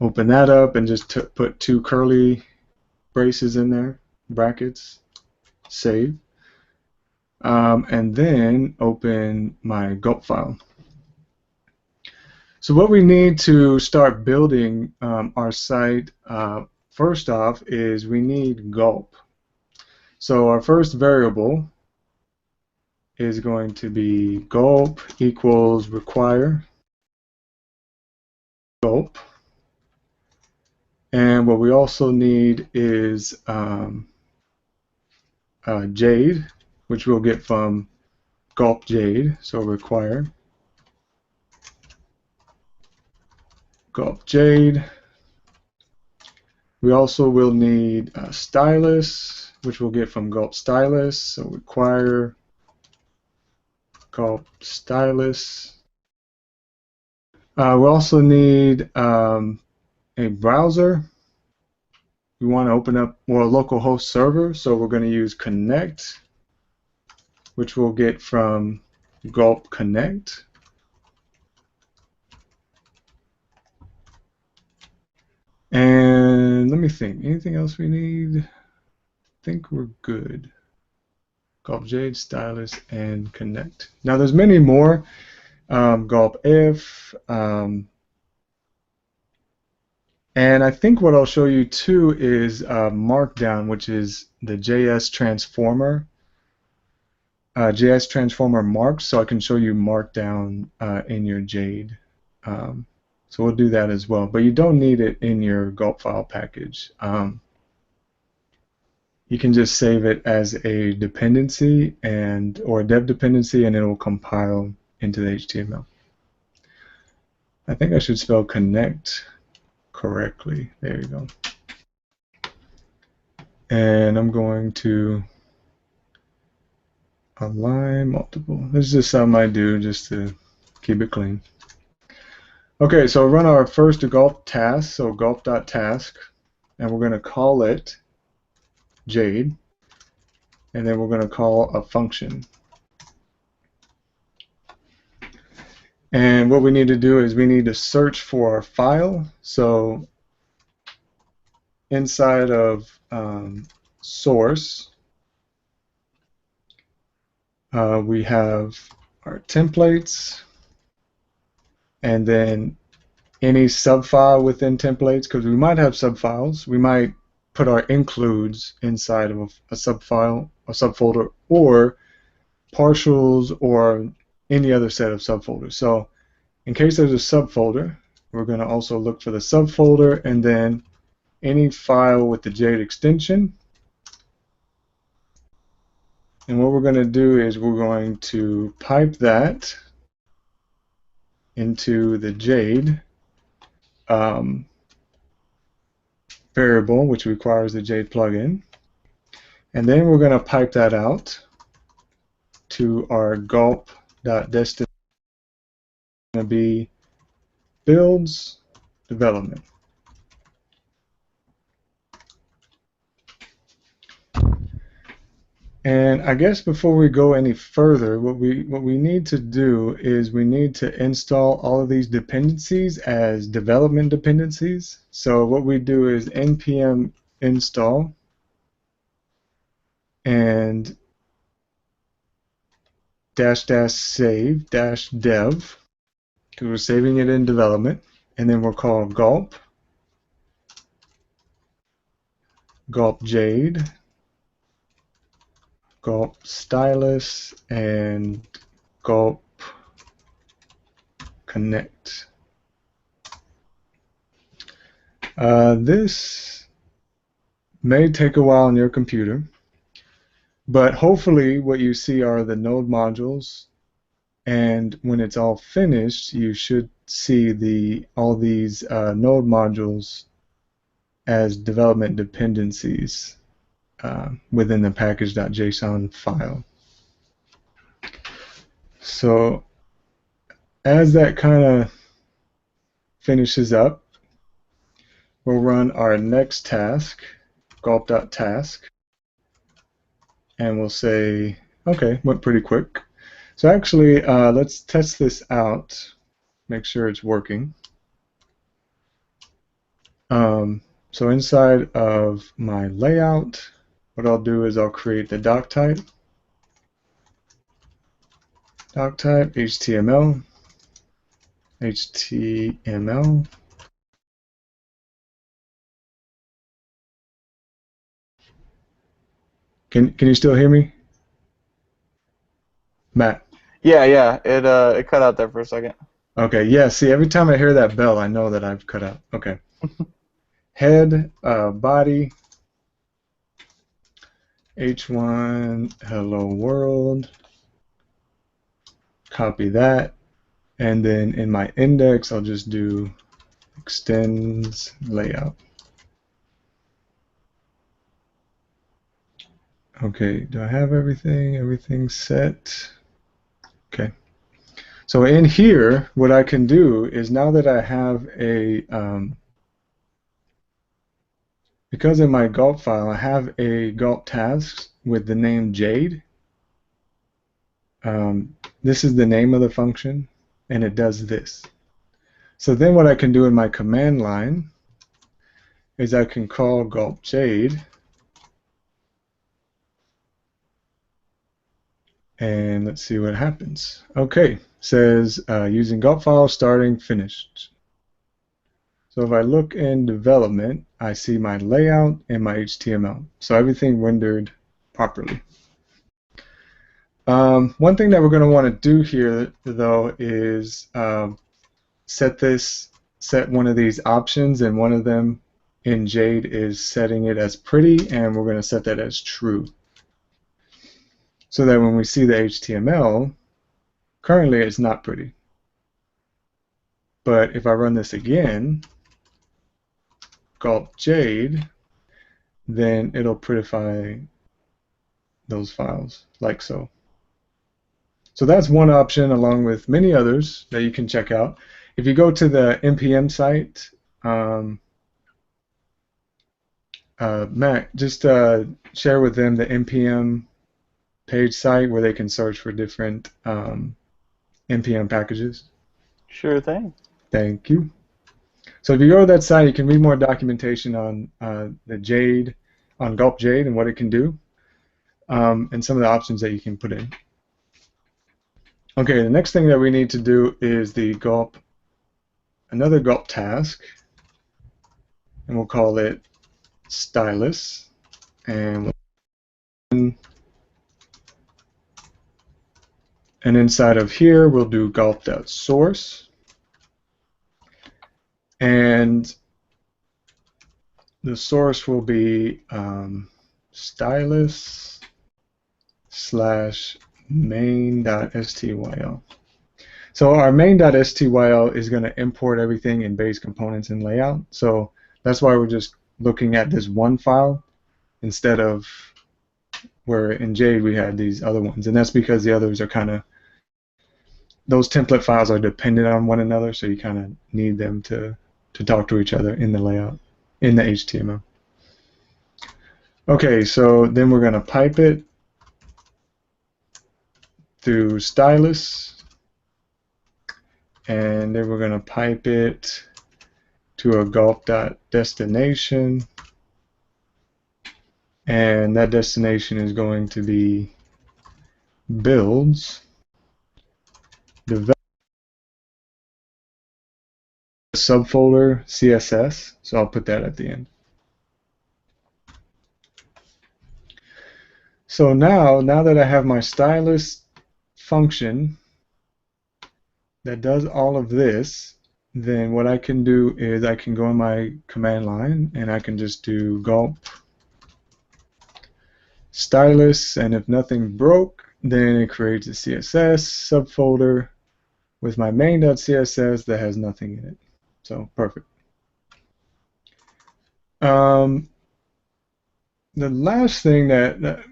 B: Open that up and just put two curly braces in there, brackets, save, and then open my Gulp file. So what we need to start building our site, first off, is we need Gulp. So our first variable is going to be Gulp equals require Gulp. And what we also need is Jade, which we'll get from Gulp Jade. So require Gulp Jade. We also will need Stylus, which we'll get from Gulp Stylus. So require Gulp Stylus. We also need a browser. We want to open up a localhost server, so we're going to use connect, which we'll get from Gulp Connect. And let me think, anything else we need? I think we're good. Gulp Jade, Stylus, and Connect. Now there's many more. Gulp if, and I think what I'll show you too is Markdown, which is the JS transformer. JS transformer marks, so I can show you Markdown in your Jade. So we'll do that as well, but you don't need it in your Gulp file package. You can just save it as a dependency or a dev dependency, and it will compile into the HTML. I think I should spell connect correctly. There you go. And I'm going to align multiple. This is just something I do just to keep it clean. Okay, so run our first Gulp task, so gulp.task, and we're going to call it Jade, and then we're going to call a function. And what we need to do is we need to search for our file. So inside of source, we have our templates, and then any subfile within templates, because we might have subfiles. We might put our includes inside of a subfile, a subfolder, or partials, or any other set of subfolders. So in case there's a subfolder, we're going to also look for the subfolder and then any file with the Jade extension. And what we're going to do is we're going to pipe that into the Jade variable, which requires the Jade plugin. And then we're going to pipe that out to our gulp.destination to be builds development. And I guess before we go any further, what we need to do is we need to install all of these dependencies as development dependencies. So what we do is npm install and --save -dev, because we're saving it in development, and then we'll call gulp Jade, Gulp Stylus, and Gulp Connect. This may take a while on your computer, but hopefully what you see are the node modules, and when it's all finished, you should see all these node modules as development dependencies within the package.json file. So as that kind of finishes up, we'll run our next task, gulp.task, and we'll say, okay, went pretty quick. So actually, let's test this out, make sure it's working. So inside of my layout, what I'll do is I'll create the doc type, HTML, HTML. Can you still hear me, Matt?
A: Yeah, it cut out there for a second.
B: Okay, yeah, see, every time I hear that bell, I know that I've cut out. Okay. Head, body, h1, hello world, copy that, and then in my index, I'll just do extends layout. Okay, do I have everything? Everything's set. Okay. So in here, what I can do is now that I have a, because in my Gulp file, I have a Gulp task with the name Jade. This is the name of the function, and it does this. So then what I can do in my command line is I can call Gulp Jade, and let's see what happens. Okay, says using Gulp file starting finished. So if I look in development, I see my layout and my HTML. So everything rendered properly. One thing that we're going to want to do here, though, is set one of these options, and one of them in Jade is setting it as pretty, and we're going to set that as true. So that when we see the HTML, currently it's not pretty. But if I run this again, Gulp Jade, then it'll prettify those files like so. So that's one option along with many others that you can check out. if you go to the NPM site, Matt, just share with them the NPM page site where they can search for different NPM packages.
A: Sure thing.
B: Thank you. So if you go to that site, you can read more documentation on the Jade, on Gulp Jade and what it can do, and some of the options that you can put in. Okay, the next thing that we need to do is the Gulp, another Gulp task, and we'll call it Stylus, and inside of here we'll do gulp.source, and the source will be stylus / main.styl. So our main.styl is going to import everything in base components and layout. So that's why we're just looking at this one file instead of where in Jade we had these other ones. And that's because the others are kind of, those template files are dependent on one another, so you kind of need them to talk to each other in the layout, in the HTML. Okay, so then we're going to pipe it through Stylus, and then we're going to pipe it to a gulp.destination, and that destination is going to be builds, develop, subfolder CSS, so I'll put that at the end. So now that I have my Stylus function that does all of this, then what I can do is I can go in my command line and I can just do gulp Stylus, and if nothing broke, then it creates a CSS subfolder with my main.css that has nothing in it. So perfect. The last thing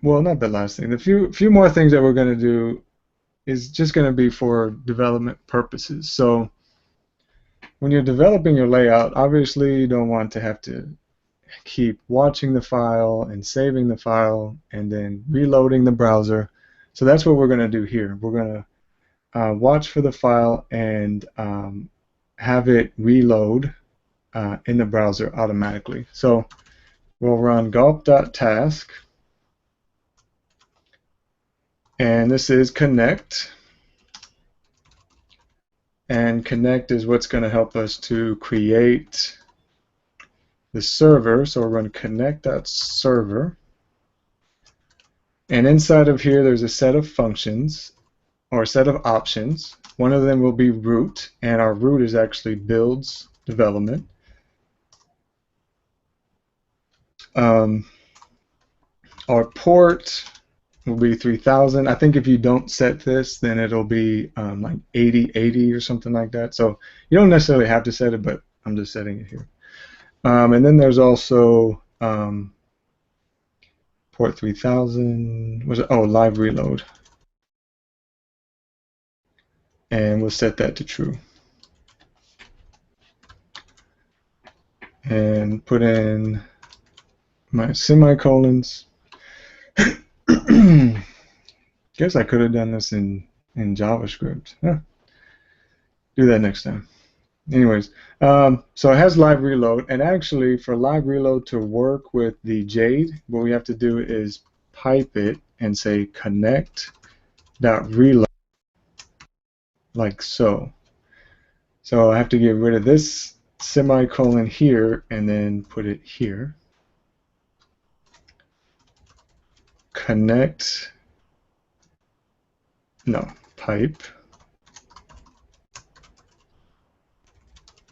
B: well, not the last thing, the few more things that we're going to do is just going to be for development purposes. So when you're developing your layout, obviously you don't want to have to keep watching the file and saving the file and then reloading the browser. So that's what we're going to do here. We're going to watch for the file and have it reload in the browser automatically. So we'll run gulp.task, and this is connect, and connect is what's going to help us to create the server. So we'll run connect.server, and inside of here there's a set of functions or a set of options. One of them will be root, and our root is actually builds development. Our port will be 3000. I think if you don't set this, then it'll be like 8080 or something like that. So you don't necessarily have to set it, but I'm just setting it here. And then there's also port 3000. Live reload. And we'll set that to true. And put in my semicolons. Guess I could have done this in JavaScript. Huh. Do that next time. Anyways, so it has live reload, and actually for live reload to work with the Jade, what we have to do is pipe it and say connect.reload, like so. So I have to get rid of this semicolon here and then put it here. Pipe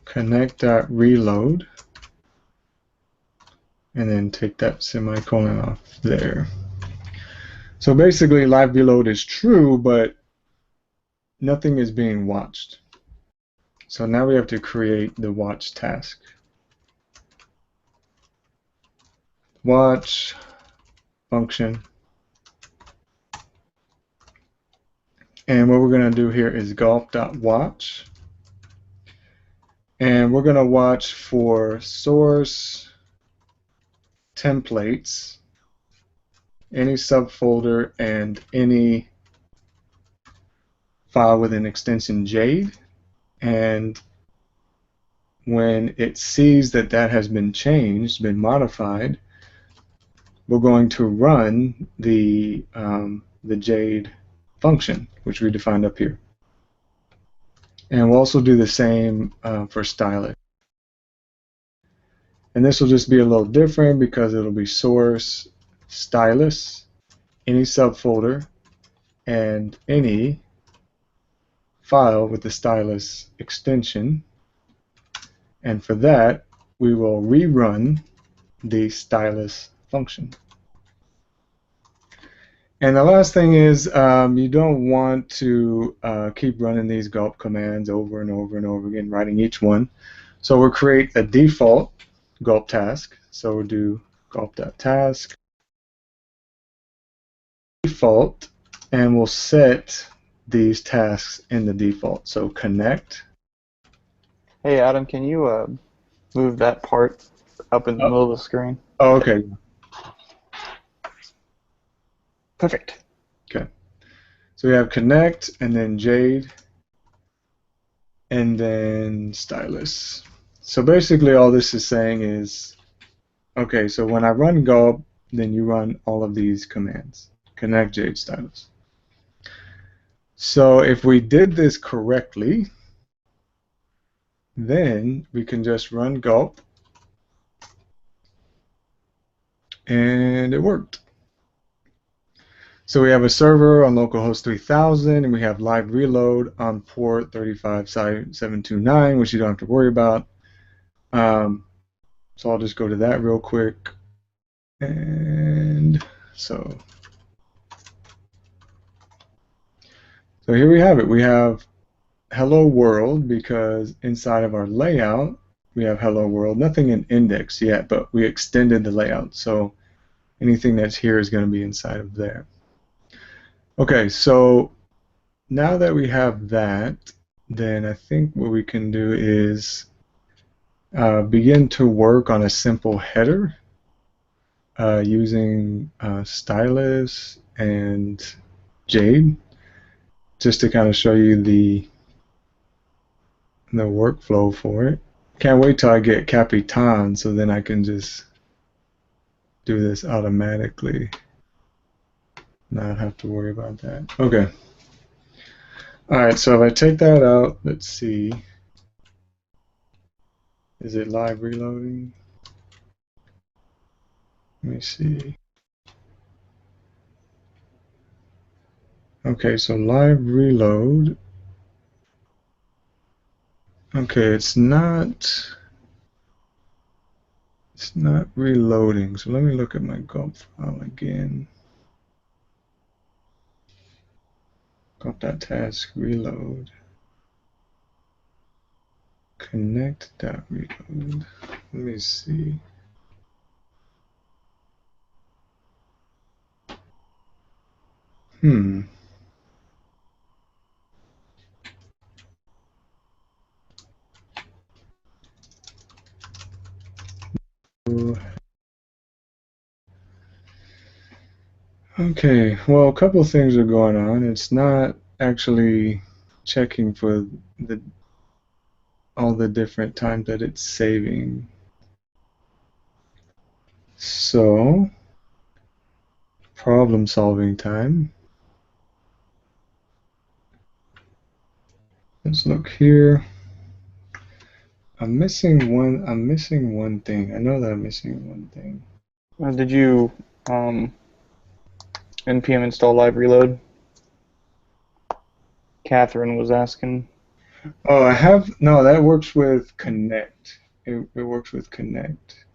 B: connect.reload, and then take that semicolon off there. So basically live reload is true, but nothing is being watched. So now we have to create the watch task. Watch function. And what we're going to do here is gulp.watch. And we're going to watch for source templates, any subfolder, and any file with an extension Jade. And when it sees that that has been changed, been modified, we're going to run the Jade function, which we defined up here. And we'll also do the same for Stylus. And this will just be a little different because it'll be source, Stylus, any subfolder, and any file with the Stylus extension. And for that, we will rerun the Stylus function. And the last thing is you don't want to keep running these Gulp commands over and over and over again, writing each one. So we'll create a default Gulp task. So we'll do gulp.task default, and we'll set these tasks in the default. So connect.
A: Hey Adam, can you move that part up in the middle of the screen?
B: Oh, okay.
A: Perfect.
B: Okay. So we have connect, and then Jade, and then Stylus. So basically all this is saying is, okay, so when I run Gulp, then you run all of these commands. Connect, Jade, Stylus. So if we did this correctly, then we can just run Gulp, and it worked. So we have a server on localhost 3000, and we have live reload on port 35729, which you don't have to worry about. So I'll just go to that real quick. And so here we have it. We have hello world because inside of our layout, we have hello world. Nothing in index yet, but we extended the layout. So anything that's here is going to be inside of there. Okay, so now that we have that, then I think what we can do is begin to work on a simple header using Stylus and Jade, just to kind of show you the workflow for it. Can't wait till I get Capitan, so then I can just do this automatically. Not have to worry about that. Okay. All right, so if I take that out, let's see. Is it live reloading? Let me see. Okay, so live reload. Okay, it's not reloading. So let me look at my Gulp file again. Gulp.task reload. Connect.reload. Let me see. Okay, well, a couple of things are going on. It's not actually checking for all the different times that it's saving. So, problem solving time. Let's look here. I'm missing one thing. I know that I'm missing one thing.
A: Did you npm install live reload? Catherine was asking.
B: Oh, I have, no, that works with connect. It works with connect.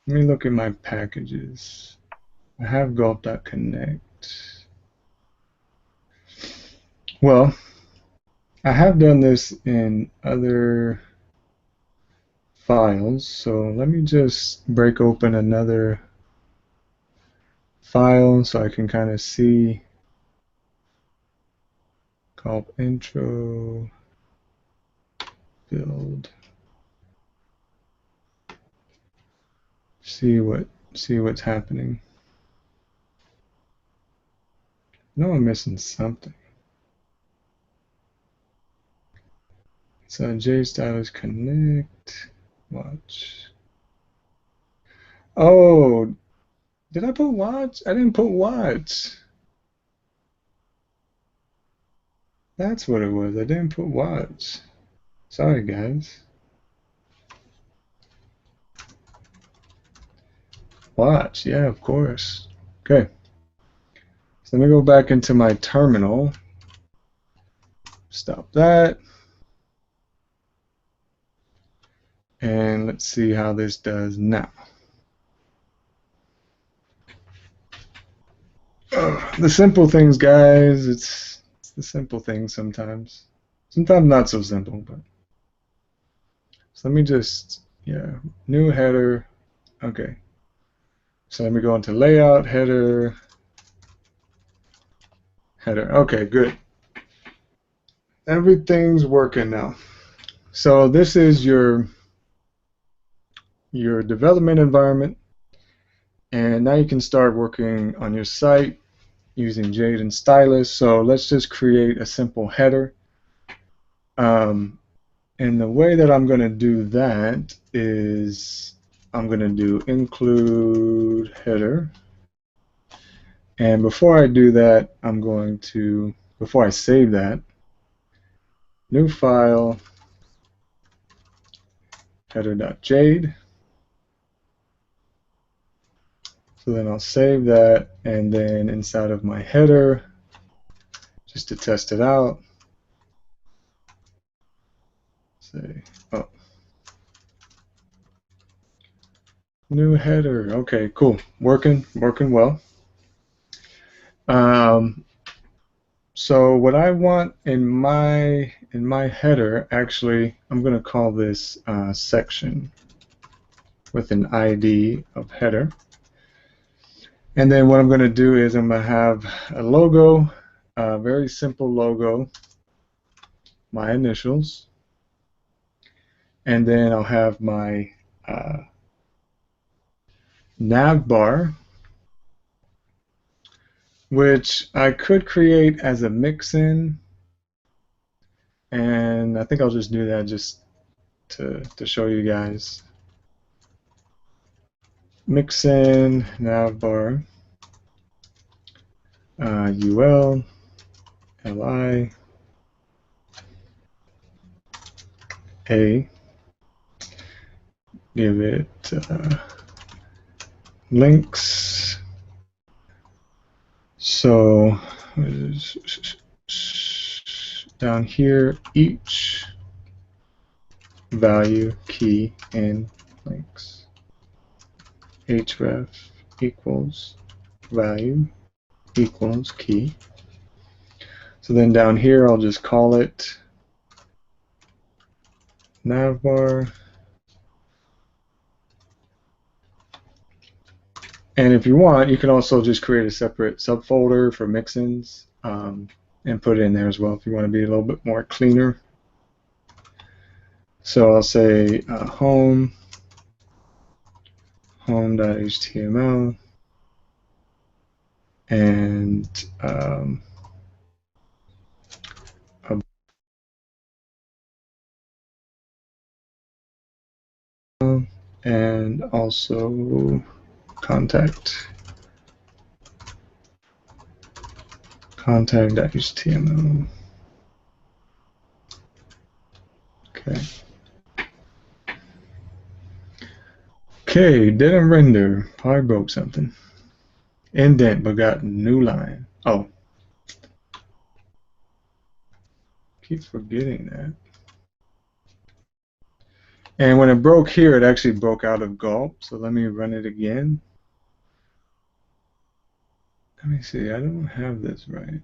B: Let me look at my packages. I have gulp.connect. Well, I have done this in other files, so let me just break open another file so I can kind of see. Gulp intro build. See what's happening. No, I'm missing something. So Stylus connect. Watch. Oh, did I put watch? I didn't put watch. That's what it was. I didn't put watch. Sorry, guys. Watch, yeah, of course. Okay. So let me go back into my terminal. Stop that. And let's see how this does now. The simple things, guys. It's the simple things sometimes. Sometimes not so simple, but. So let me just, yeah, new header. Okay. So let me go into layout, header, header. Okay, good. Everything's working now. So this is your development environment, and now you can start working on your site using Jade and Stylus. So let's just create a simple header. And the way that I'm going to do that is I'm going to do include header. And before I do that, I'm going to, before I save that, new file, header.jade. So then I'll save that, and then inside of my header, just to test it out, say, oh, new header. Okay, cool, working well. So what I want in my header, actually, I'm going to call this section with an ID of header. And then what I'm going to do is I'm going to have a logo, a very simple logo, my initials, and then I'll have my nav bar, which I could create as a mixin, and I think I'll just do that just to show you guys. Mixin, nav bar, UL, LI, A, give it links. So down here, each value key in links. href equals value equals key. So then down here, I'll just call it navbar. And if you want, you can also just create a separate subfolder for mixins and put it in there as well if you want to be a little bit more cleaner. So I'll say home.html, and and also contact.html. Okay. Okay, didn't render. Probably broke something. Indent, but got new line. Oh. Keep forgetting that. And when it broke here, it actually broke out of Gulp. So let me run it again. Let me see. I don't have this right.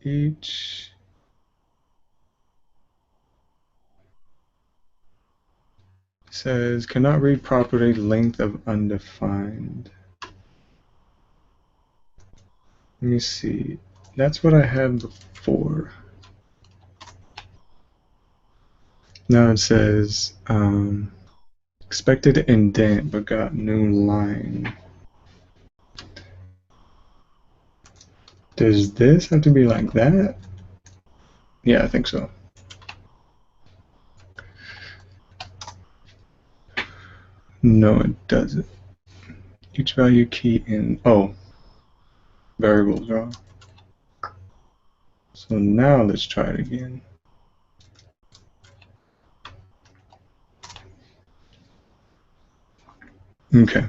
B: Each says cannot read properly, length of undefined. Let me see. That's what I had before. Now it says expected indent but got new line. Does this have to be like that? Yeah, I think so. No, it doesn't. Each value key in, oh, variables wrong. So now let's try it again. Okay.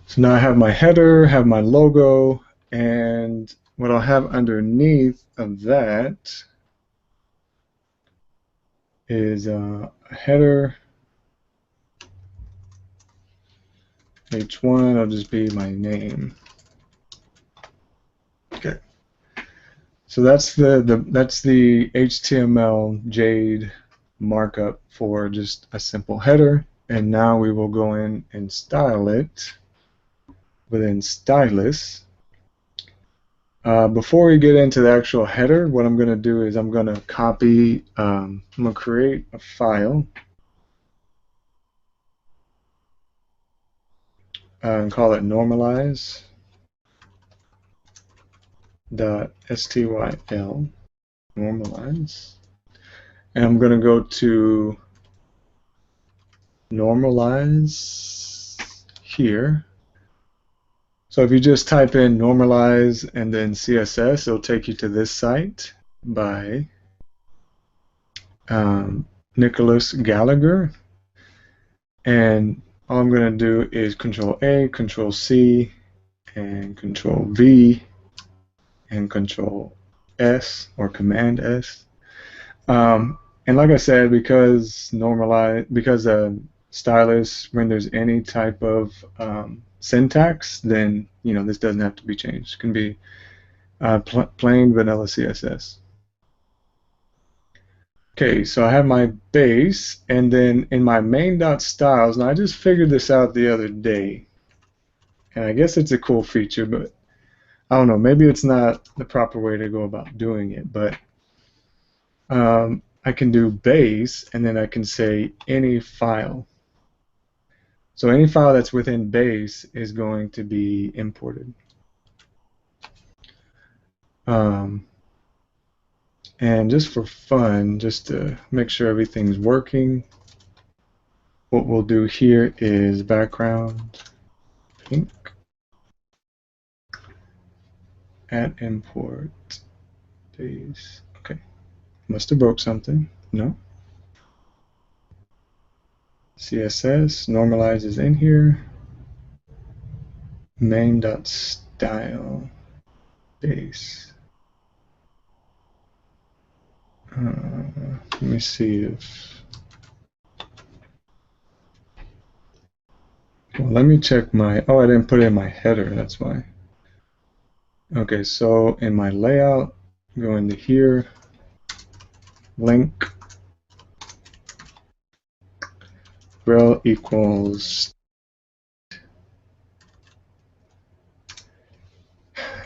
B: So now I have my header, have my logo, and what I'll have underneath of that is a header. H1 will just be my name. Okay. So that's the HTML Jade markup for just a simple header, and now we will go in and style it within Stylus. Before we get into the actual header, what I'm going to do is I'm going to copy, I'm going to create a file and call it normalize.styl, normalize. And I'm going to go to normalize here. So if you just type in normalize and then CSS, it'll take you to this site by Nicholas Gallagher. And all I'm going to do is Control A, Control C, and Control V, and Control S, or Command S. And like I said, because Stylus renders any type of syntax, then this doesn't have to be changed. It can be plain vanilla CSS. Okay, so I have my base, and then in my main.styles, now I just figured this out the other day, and I guess it's a cool feature, but I don't know, maybe it's not the proper way to go about doing it, but I can do base, and then I can say any file. So any file that's within base is going to be imported. And just for fun, just to make sure everything's working, what we'll do here is background pink at import base. Okay, must have broke something. No. CSS normalizes in here. Main.style base. Let me see if. Well, let me check my. Oh, I didn't put it in my header. That's why. Okay, so in my layout, go into here. Link. Rel equals.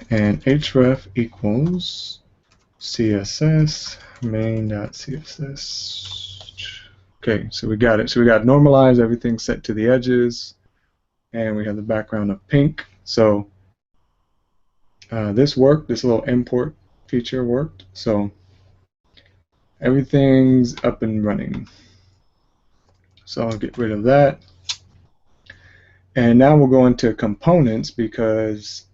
B: And href equals CSS main.css. Okay, so we got it. So we got normalized, everything set to the edges, and we have the background of pink. So this worked. This little import feature worked. So everything's up and running. So I'll get rid of that. And now we'll go into components because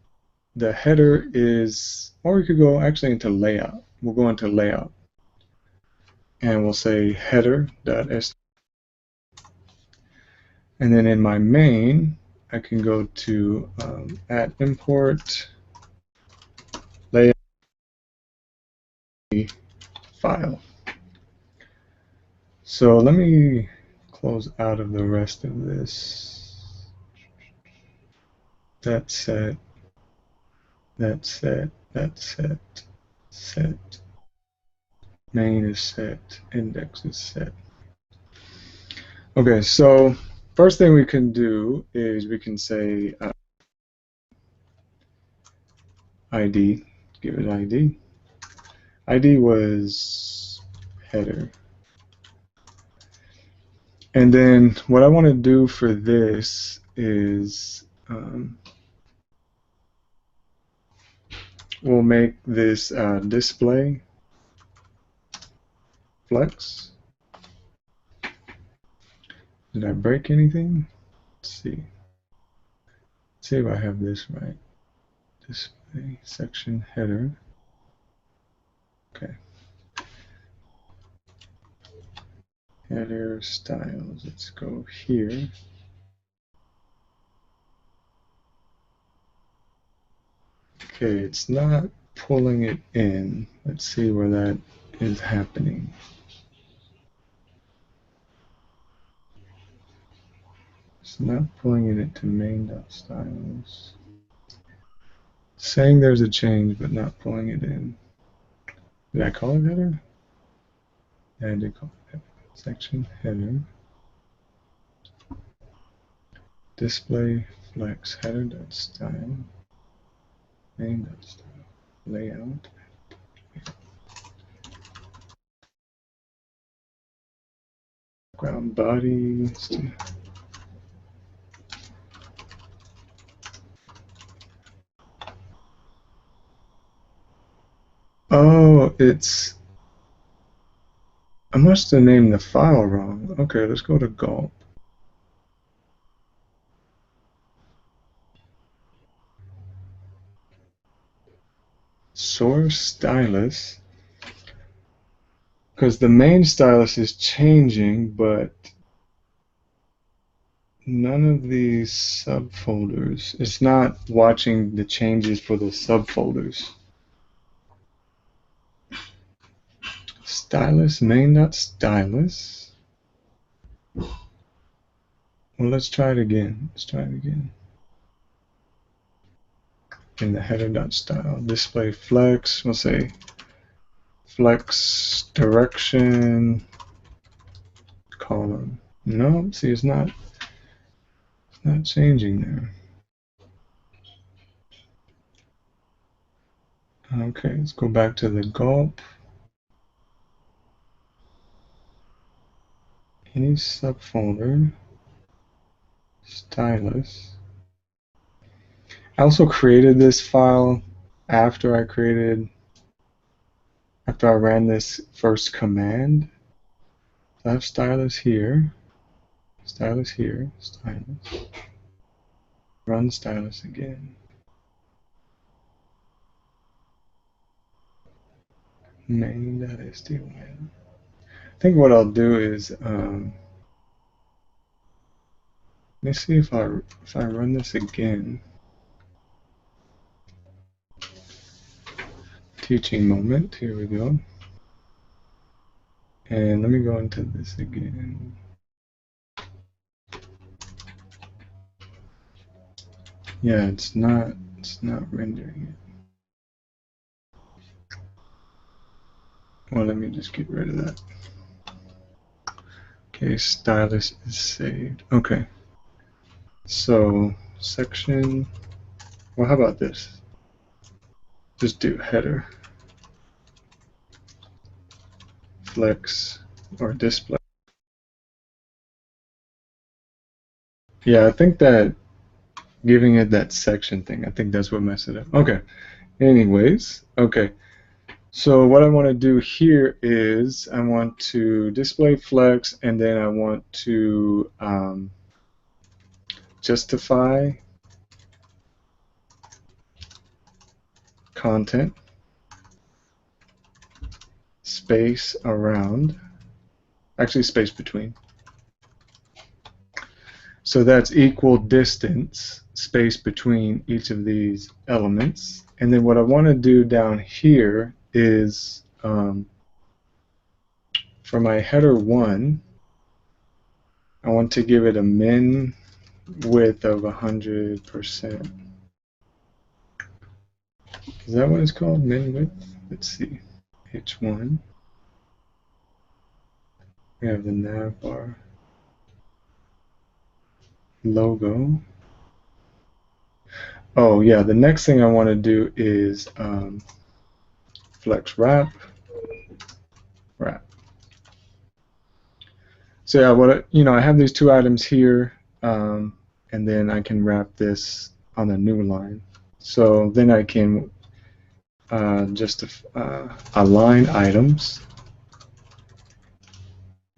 B: the header is, or we could go actually into layout. We'll go into layout. And we'll say header.st. And then in my main, I can go to at import layout file. So let me close out of the rest of this. That's set. That's set. That's set. Set. Main is set. Index is set. Okay, so first thing we can do is we can say ID. Give it ID. ID was header. And then what I want to do for this is we'll make this display flex. Did I break anything? Let's see. Let's see if I have this right. Display section header. Okay. Header styles. Let's go here. Okay, it's not pulling it in. Let's see where that is happening. It's not pulling it into main.styles. Saying there's a change, but not pulling it in. Did I call it header? Yeah, I did call it header. Section header. Display flex header.style. Main.style. Layout. Background body. Oh, I must have named the file wrong. Okay, let's go to Gulp. Source Stylus. Because the main stylus is changing, but none of these subfolders. It's not watching the changes for the subfolders. Stylus main.stylus. Well, let's try it again. Let's try it again. In the header.style, display flex. We'll say flex direction column. No, see, it's not changing there. Okay, let's go back to the Gulp. Any subfolder, Stylus. I also created this file after I ran this first command. So I have Stylus here, Stylus here, Stylus. Run Stylus again. Main.sty. I think what I'll do is let me see if I run this again. Teaching moment. Here we go. And let me go into this again. Yeah, it's not rendering it. Well, let me just get rid of that. Okay, Stylus is saved. Okay. So section, well, how about this? Just do header, flex, or display. Yeah, I think that giving it that section thing, I think that's what messed it up. Okay. Anyways, okay. So what I want to do here is I want to display flex, and then I want to justify content, space around, actually space between. So that's equal distance, space between each of these elements. And then what I want to do down here is for my header 1, I want to give it a min width of 100%. Is that what it's called? Min width? Let's see. H1. We have the nav bar. Logo. Oh yeah, the next thing I want to do is flex wrap. So yeah, I have these two items here, and then I can wrap this on a new line. So then I can just align items,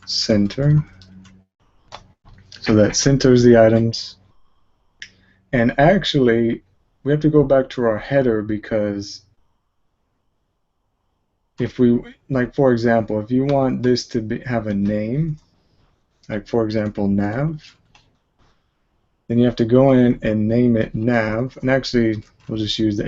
B: center, so that centers the items. And actually, we have to go back to our header because if we, like for example, if you want this to have a name, like for example nav, then you have to go in and name it nav. And actually, we'll just use the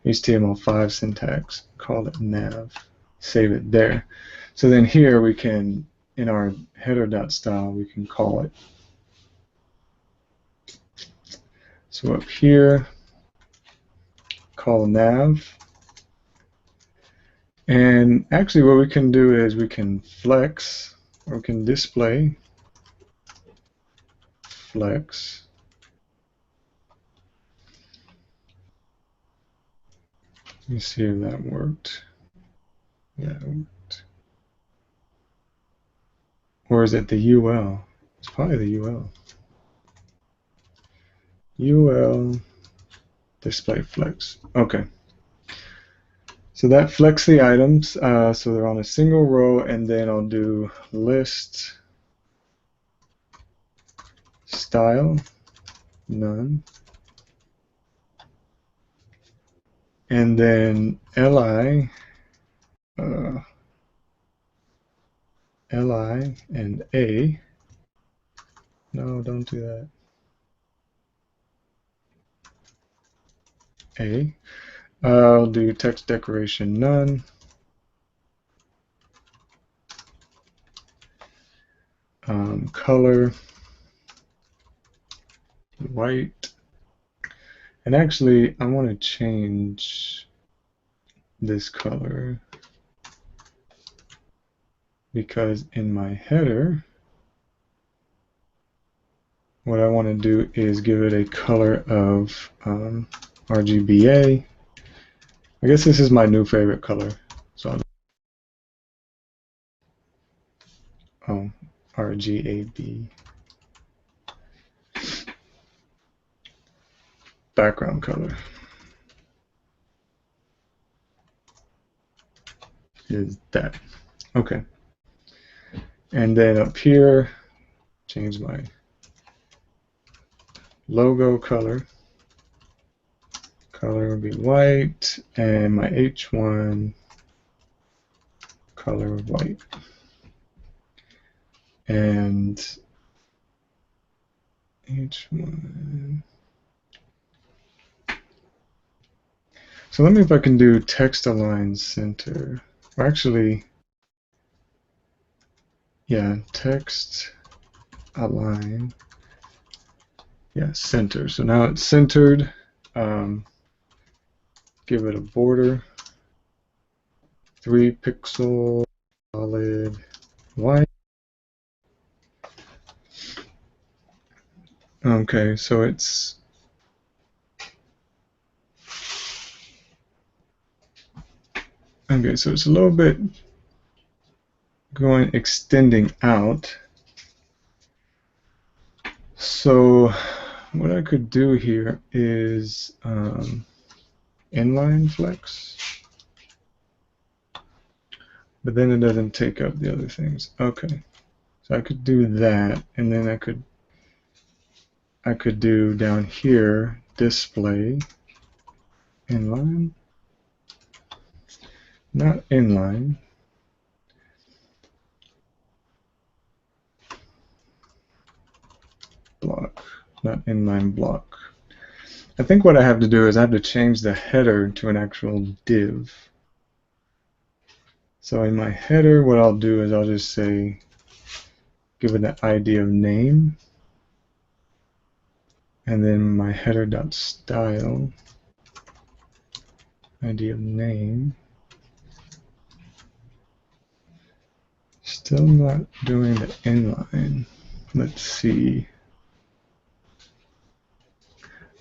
B: HTML5 syntax, call it nav, save it there. So then here we can, in our header.style, we can call it. So up here, call nav. And actually what we can do is we can flex, or we can display flex. Let me see if that worked. Yeah, it worked. Or is it the UL? It's probably the UL. UL display flex. Okay. So that flex the items, so they're on a single row, and then I'll do list style none, and then li and a. No, don't do that. A. I'll do text decoration none. Color white. And actually, I want to change this color because in my header, what I want to do is give it a color of RGBA. I guess this is my new favorite color. So RGAB. Background color is that. Okay. And then up here, change my logo color. Color will be white, and my H1 color white. And H1. So let me if I can do text align center. Or actually, yeah, text align. Yeah, center. So now it's centered. Give it a border. 3 pixel solid white. Okay, so it's a little bit extending out. So what I could do here is inline flex, but then it doesn't take up the other things. Okay, so I could do that, and then I could do down here display inline, not inline. Block, not inline block. I think what I have to do is I have to change the header to an actual div. So in my header, what I'll do is I'll just say, give it an ID of name, and then my header.style, ID of name. Still not doing the inline. Let's see.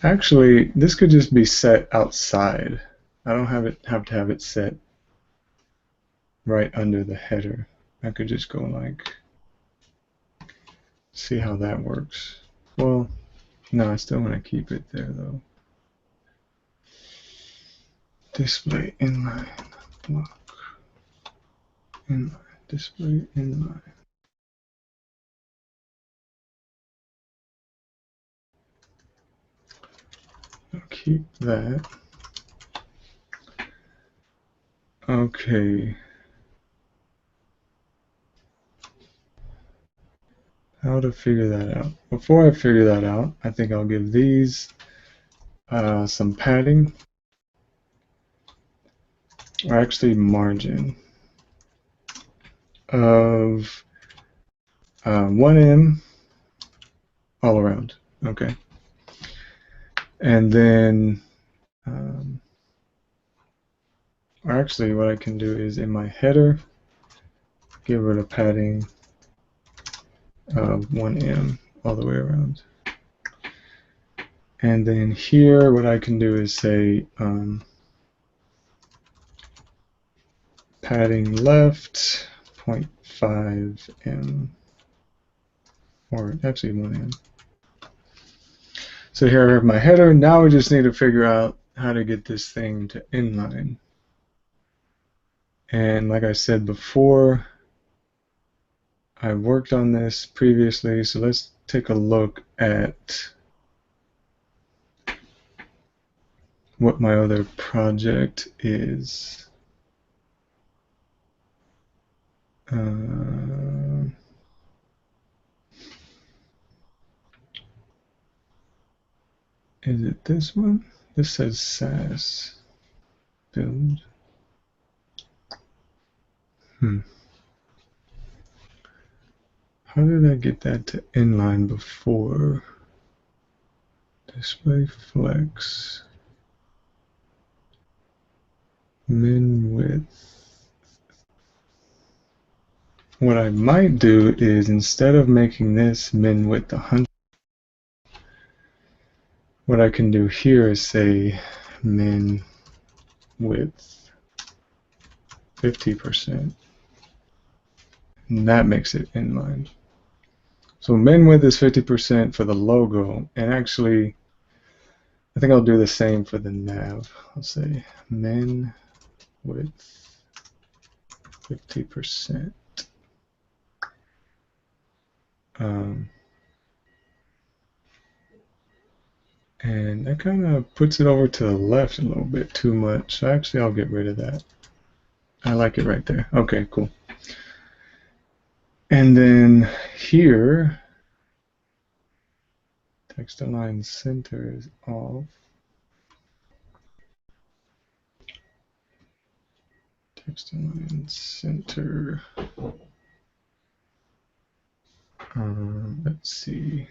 B: Actually, this could just be set outside. I don't have to have it set right under the header. I could just go like see how that works. Well, no, I still want to keep it there though. Display inline block. Inline. Display inline. I'll keep that. Okay. How to figure that out? Before I figure that out, I think I'll give these some padding, or actually margin of 1em all around. Okay. And then, or actually what I can do is in my header, give it a padding of 1em all the way around. And then here, what I can do is say padding left 0.5em, or actually 1em. So here I have my header. Now we just need to figure out how to get this thing to inline. And like I said before, I worked on this previously, so let's take a look at what my other project is. Is it this one? This says SAS build. How did I get that to inline before? Display flex. Min width. What I might do is, instead of making this min width 100, what I can do here is say min width 50%. And that makes it inline. So min width is 50% for the logo, and actually I think I'll do the same for the nav. I'll say min width 50%. And that kind of puts it over to the left a little bit too much. So actually I'll get rid of that. I like it right there. Okay, cool. And then here, text align center is off. Text align center. Let's see.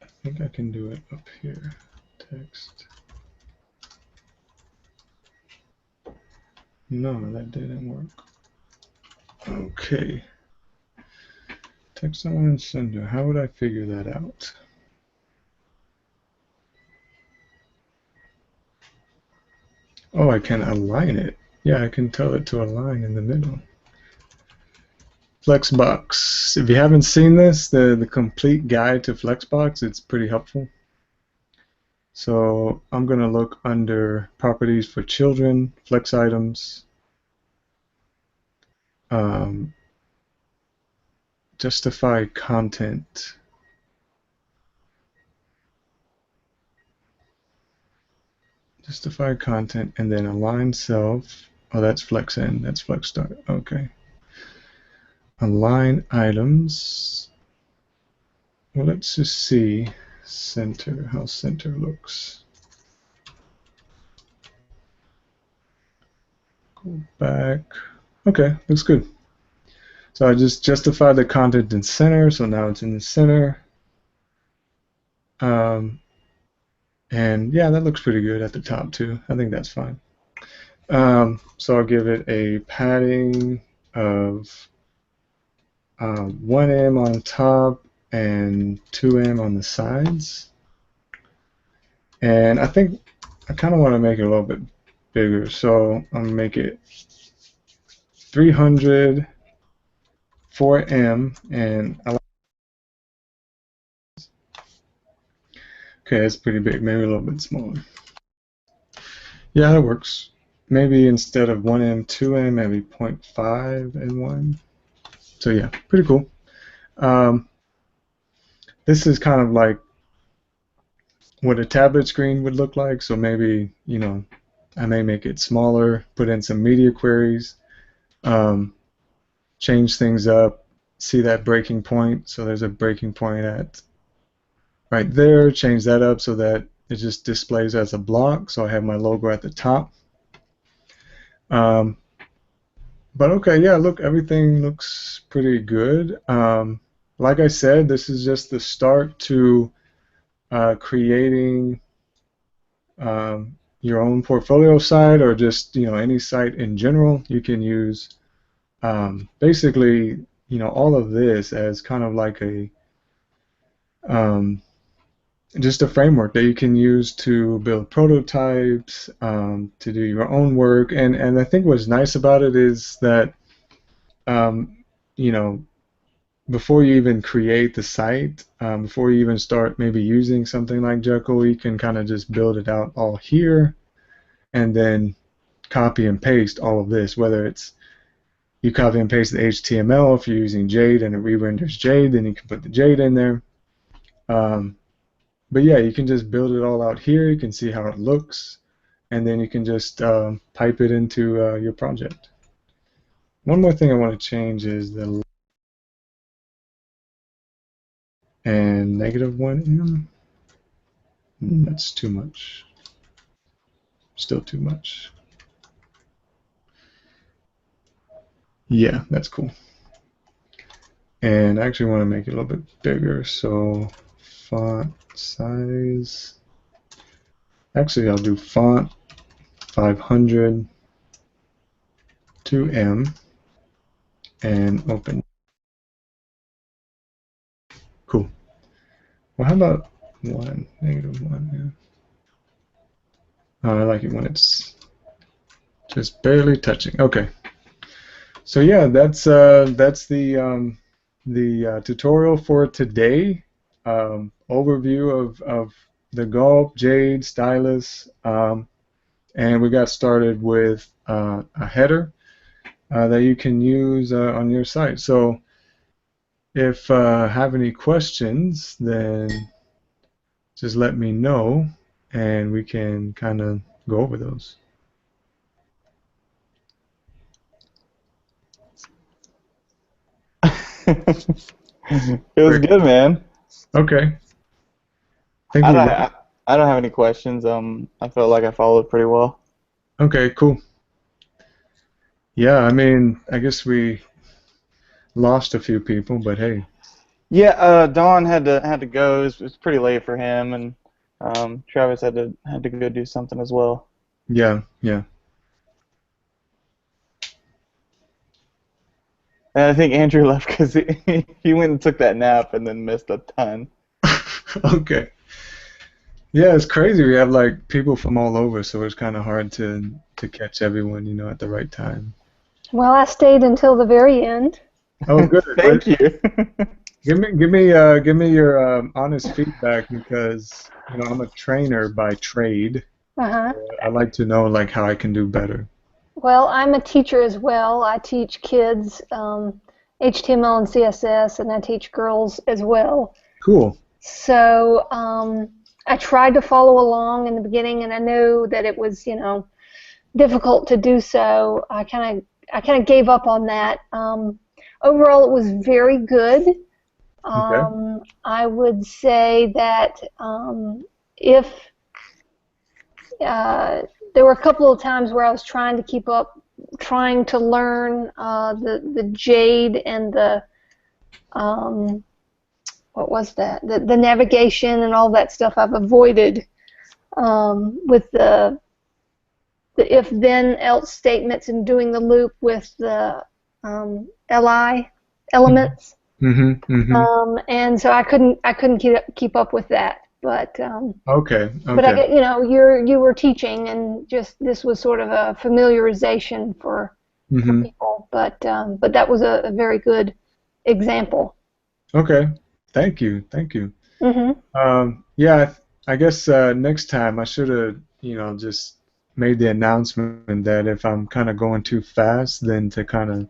B: I think I can do it up here. Text. No, that didn't work. Okay. Text align center. How would I figure that out? Oh, I can align it. Yeah, I can tell it to align in the middle. Flexbox. If you haven't seen this, the complete guide to Flexbox, it's pretty helpful. So I'm going to look under properties for children, flex items, justify content. Justify content, and then align self. Oh, that's flex end. That's flex start. Okay. Align items. Well, let's just see center, how center looks. Go back. Okay, looks good. So I just justified the content in center, so now it's in the center. And yeah, that looks pretty good at the top too. I think that's fine. So I'll give it a padding of 1em on top and 2em on the sides. And I think I kind of want to make it a little bit bigger. So I'm going to make it 300 4M, and okay, that's pretty big. Maybe a little bit smaller. Yeah, that works. Maybe instead of 1M, 2M, maybe 0.5 and 1. So yeah, pretty cool. This is kind of like what a tablet screen would look like. So maybe, you know, I may make it smaller, put in some media queries, change things up, see that breaking point. So there's a breaking point at right there. Change that up so that it just displays as a block. So I have my logo at the top. But okay, yeah, look, everything looks pretty good. Like I said, this is just the start to creating your own portfolio site, or just, you know, any site in general. You can use basically, you know, all of this as kind of like a just a framework that you can use to build prototypes, to do your own work. And I think what's nice about it is that you know, before you even create the site, before you even start maybe using something like Jekyll, you can kind of just build it out all here and then copy and paste all of this, whether it's you copy and paste the HTML. If you're using Jade and it re-renders Jade, then you can put the Jade in there. But yeah, you can just build it all out here. You can see how it looks, and then you can just pipe it into your project. One more thing I want to change is the and -1M. That's too much. Still too much. Yeah, that's cool. And I actually want to make it a little bit bigger, so font size. Actually, I'll do font 500 2M and open. Cool. Well, how about -1? Yeah. Oh, I like it when it's just barely touching. Okay. So yeah, that's the tutorial for today. Overview of the Gulp, Jade, Stylus, and we got started with a header that you can use on your site. So if have any questions, then just let me know, and we can kind of go over those.
A: It was good, man.
B: Okay. Thank
A: I
B: you.
A: don't, I don't have any questions. I felt like I followed pretty well.
B: Okay, cool. Yeah, I mean, I guess we lost a few people, but hey.
A: Yeah, Don had to go. It was pretty late for him, and Travis had to go do something as well.
B: Yeah, yeah.
A: And I think Andrew left because he went and took that nap and then missed a ton.
B: Okay. Yeah, it's crazy. We have like people from all over, so it's kind of hard to catch everyone, you know, at the right time.
C: Well, I stayed until the very end.
B: Oh, good.
A: Thank you.
B: Give me your honest feedback, because you know I'm a trainer by trade.
C: Uh-huh.
B: I'd like to know like how I can do better.
C: Well, I'm a teacher as well. I teach kids HTML and CSS, and I teach girls as well.
B: Cool.
C: So I tried to follow along in the beginning, and I know that it was, you know, difficult to do so. I kind of gave up on that. Overall, it was very good.
B: Okay.
C: I would say that if there were a couple of times where I was trying to keep up, trying to learn the Jade and the what was that? The navigation and all that stuff I've avoided with the if then else statements and doing the loop with the li elements.
B: Mm-hmm. Mm-hmm.
C: And so I couldn't keep up with that. but
B: Okay.
C: but I
B: Okay.
C: get, you were teaching, and just this was sort of a familiarization for
B: Mm-hmm.
C: people. But that was a very good example.
B: Okay. Thank you. Thank you.
C: Mhm.
B: Yeah, I guess next time I should have, just made the announcement that if I'm kind of going too fast, then to kind of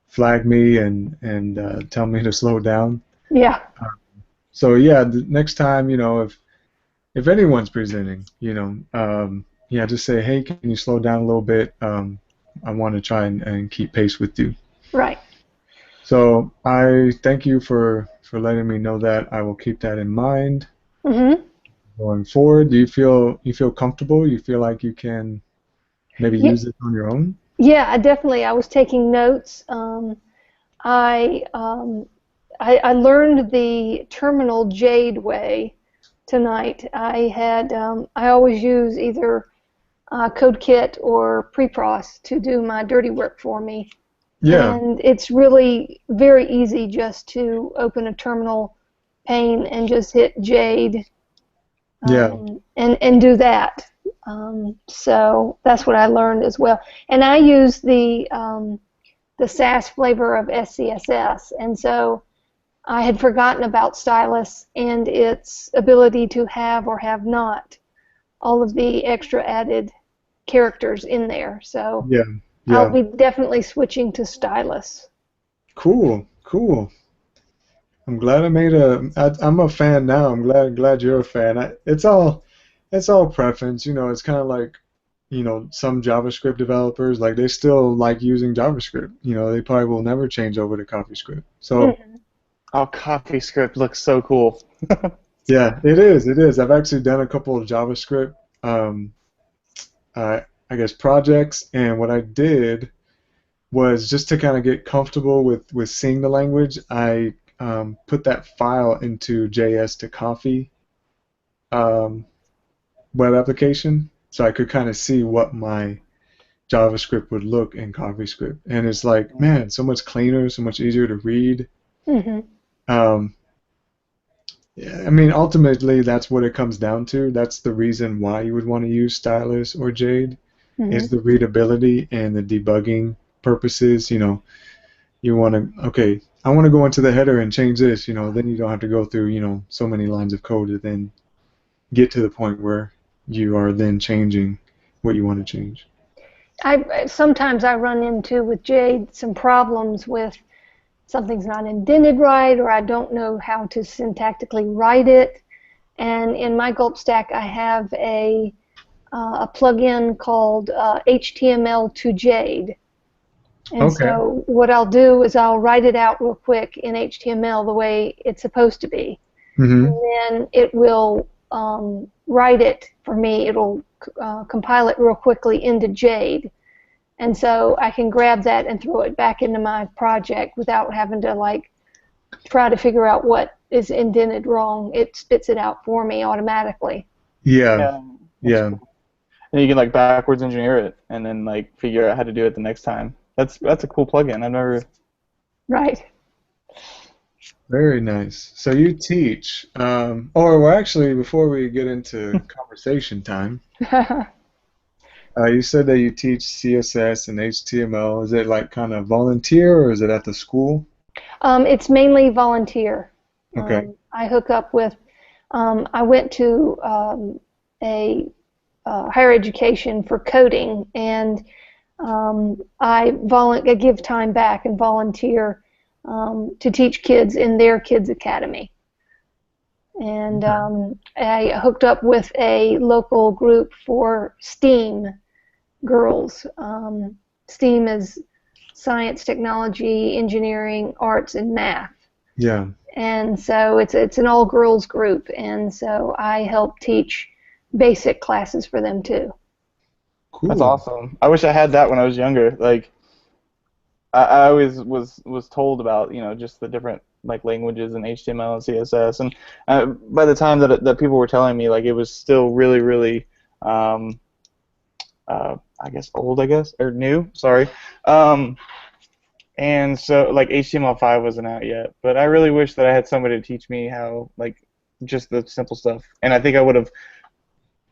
B: flag me and tell me to slow down.
C: Yeah.
B: So yeah, the next time, if anyone's presenting, yeah, just say, hey, can you slow down a little bit? I want to try and keep pace with you.
C: Right.
B: So I thank you for letting me know that. I will keep that in mind
C: Mhm.
B: going forward. Do you feel comfortable? You feel like you can maybe
C: Yeah.
B: use it on your own?
C: Yeah. I was taking notes. I um, I learned the terminal Jade way tonight. I always use either CodeKit or Preproce to do my dirty work for me.
B: Yeah,
C: And it's really very easy just to open a terminal pane and just hit Jade,
B: yeah.
C: and do that. So that's what I learned as well. And I use the SAS flavor of SCSS, and so I had forgotten about Stylus and its ability to have or have not all of the extra added characters in there. So
B: Yeah,
C: I'll
B: yeah.
C: be definitely switching to Stylus.
B: Cool, cool. I'm glad I'm a fan now. I'm glad you're a fan. It's all preference. It's kind of like, some JavaScript developers, like they still like using JavaScript. They probably will never change over to CoffeeScript. So
C: Mhm.
A: Oh, CoffeeScript looks so cool.
B: yeah, it is. It is. I've actually done a couple of JavaScript, um, I guess projects, and what I did was just to kind of get comfortable with seeing the language. I put that file into JS to Coffee um, web application, so I could kind of see what my JavaScript would look in CoffeeScript, and it's like, man, so much cleaner, so much easier to read.
C: Mhm.
B: Um, yeah, I mean, ultimately, that's what it comes down to. That's the reason why you would want to use Stylus or Jade, is
C: Mhm.
B: the readability and the debugging purposes. You want to, okay, I want to go into the header and change this, then you don't have to go through, so many lines of code to then get to the point where you are then changing what you want to change.
C: Sometimes I run into with Jade some problems with something's not indented right, or I don't know how to syntactically write it. And in my Gulp stack, I have a plugin called HTML to Jade. And
B: Okay.
C: so what I'll do is I'll write it out real quick in HTML the way it's supposed to be, and
B: Mm-hmm.
C: then it will write it for me. It'll compile it real quickly into Jade, and so I can grab that and throw it back into my project without having to try to figure out what is indented wrong. It spits it out for me automatically.
B: Yeah.
A: Yeah, that's
B: Yeah.
A: cool. And you can like backwards engineer it and then like figure out how to do it the next time. That's a cool plugin. I've never.
C: Right.
B: Very nice. So you teach, or well, actually, before we get into conversation time, you said that you teach CSS and HTML. Is it like kind of volunteer or is it at the school?
C: It's mainly volunteer.
B: Okay.
C: I hook up with. I went to a higher education for coding, and I give time back and volunteer to teach kids in their kids academy. And
B: Okay.
C: I hooked up with a local group for STEAM girls. STEAM is science, technology, engineering, arts, and math.
B: Yeah.
C: And so it's an all girls group, and so I help teach basic classes for them too.
A: That's
B: Cool.
A: awesome. I wish I had that when I was younger. Like I always was told about just the different like languages in HTML and CSS, and by the time that people were telling me, like it was still really um, I guess old, I guess, or new. Sorry. Um, and so like HTML5 wasn't out yet, but I really wish that I had somebody to teach me how like just the simple stuff. And I think I would have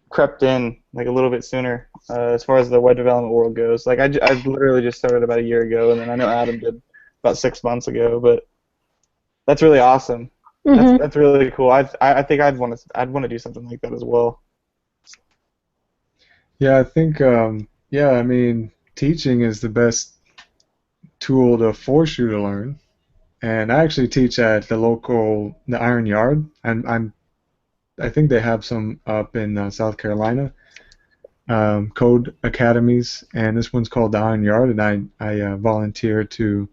A: crept in like a little bit sooner as far as the web development world goes. Like I literally just started about a year ago, and then I know Adam did about 6 months ago. But that's really awesome.
C: Mm-hmm.
A: That's really cool. I think I'd want to do something like that as well.
B: Yeah, I think yeah, I mean, teaching is the best tool to force you to learn. And I actually teach at the Iron Yard, and I think they have some up in South Carolina, code academies, and this one's called the Iron Yard, and I volunteer to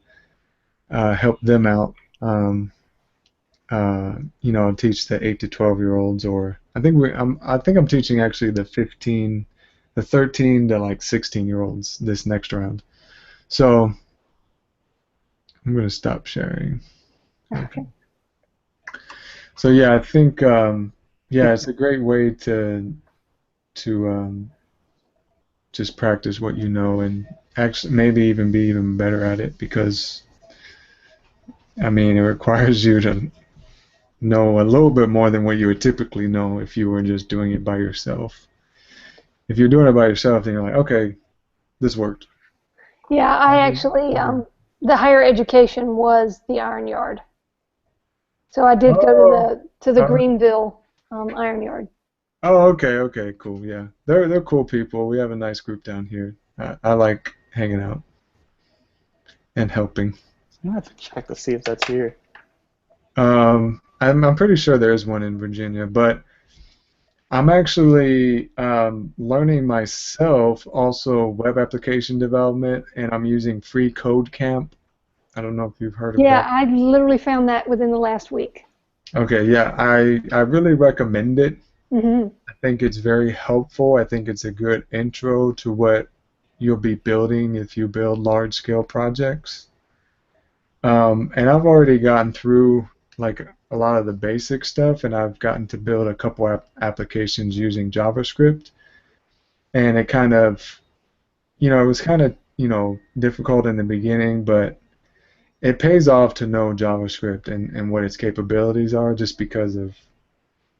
B: help them out. You know, teach the 8 to 12-year-olds, or I think I'm teaching actually the 13 to like 16-year-olds this next round. So I'm gonna stop sharing.
C: Okay.
B: So yeah, I think yeah, it's a great way to just practice what you know and actually maybe even be even better at it, because I mean it requires you to know a little bit more than what you would typically know if you were just doing it by yourself. If you're doing it by yourself, then you're like, okay, this worked.
C: Yeah, I actually, the higher education was the Iron Yard. So I did go to the Greenville Iron Yard.
B: Oh, okay, cool, yeah. They're cool people. We have a nice group down here. I like hanging out and helping.
A: I'm gonna have to check to see if that's here.
B: I'm pretty sure there is one in Virginia, but I'm actually learning myself also web application development, and I'm using Free Code Camp. I don't know if you've heard of that.
C: Yeah, I literally found that within the last week.
B: Okay, yeah, I really recommend it.
C: Mm-hmm.
B: I think it's very helpful. I think it's a good intro to what you'll be building if you build large-scale projects. And I've already gotten through like a lot of the basic stuff, and I've gotten to build a couple applications using JavaScript. And it kind of, you know, it was kind of, you know, difficult in the beginning, but it pays off to know JavaScript and what its capabilities are, just because of,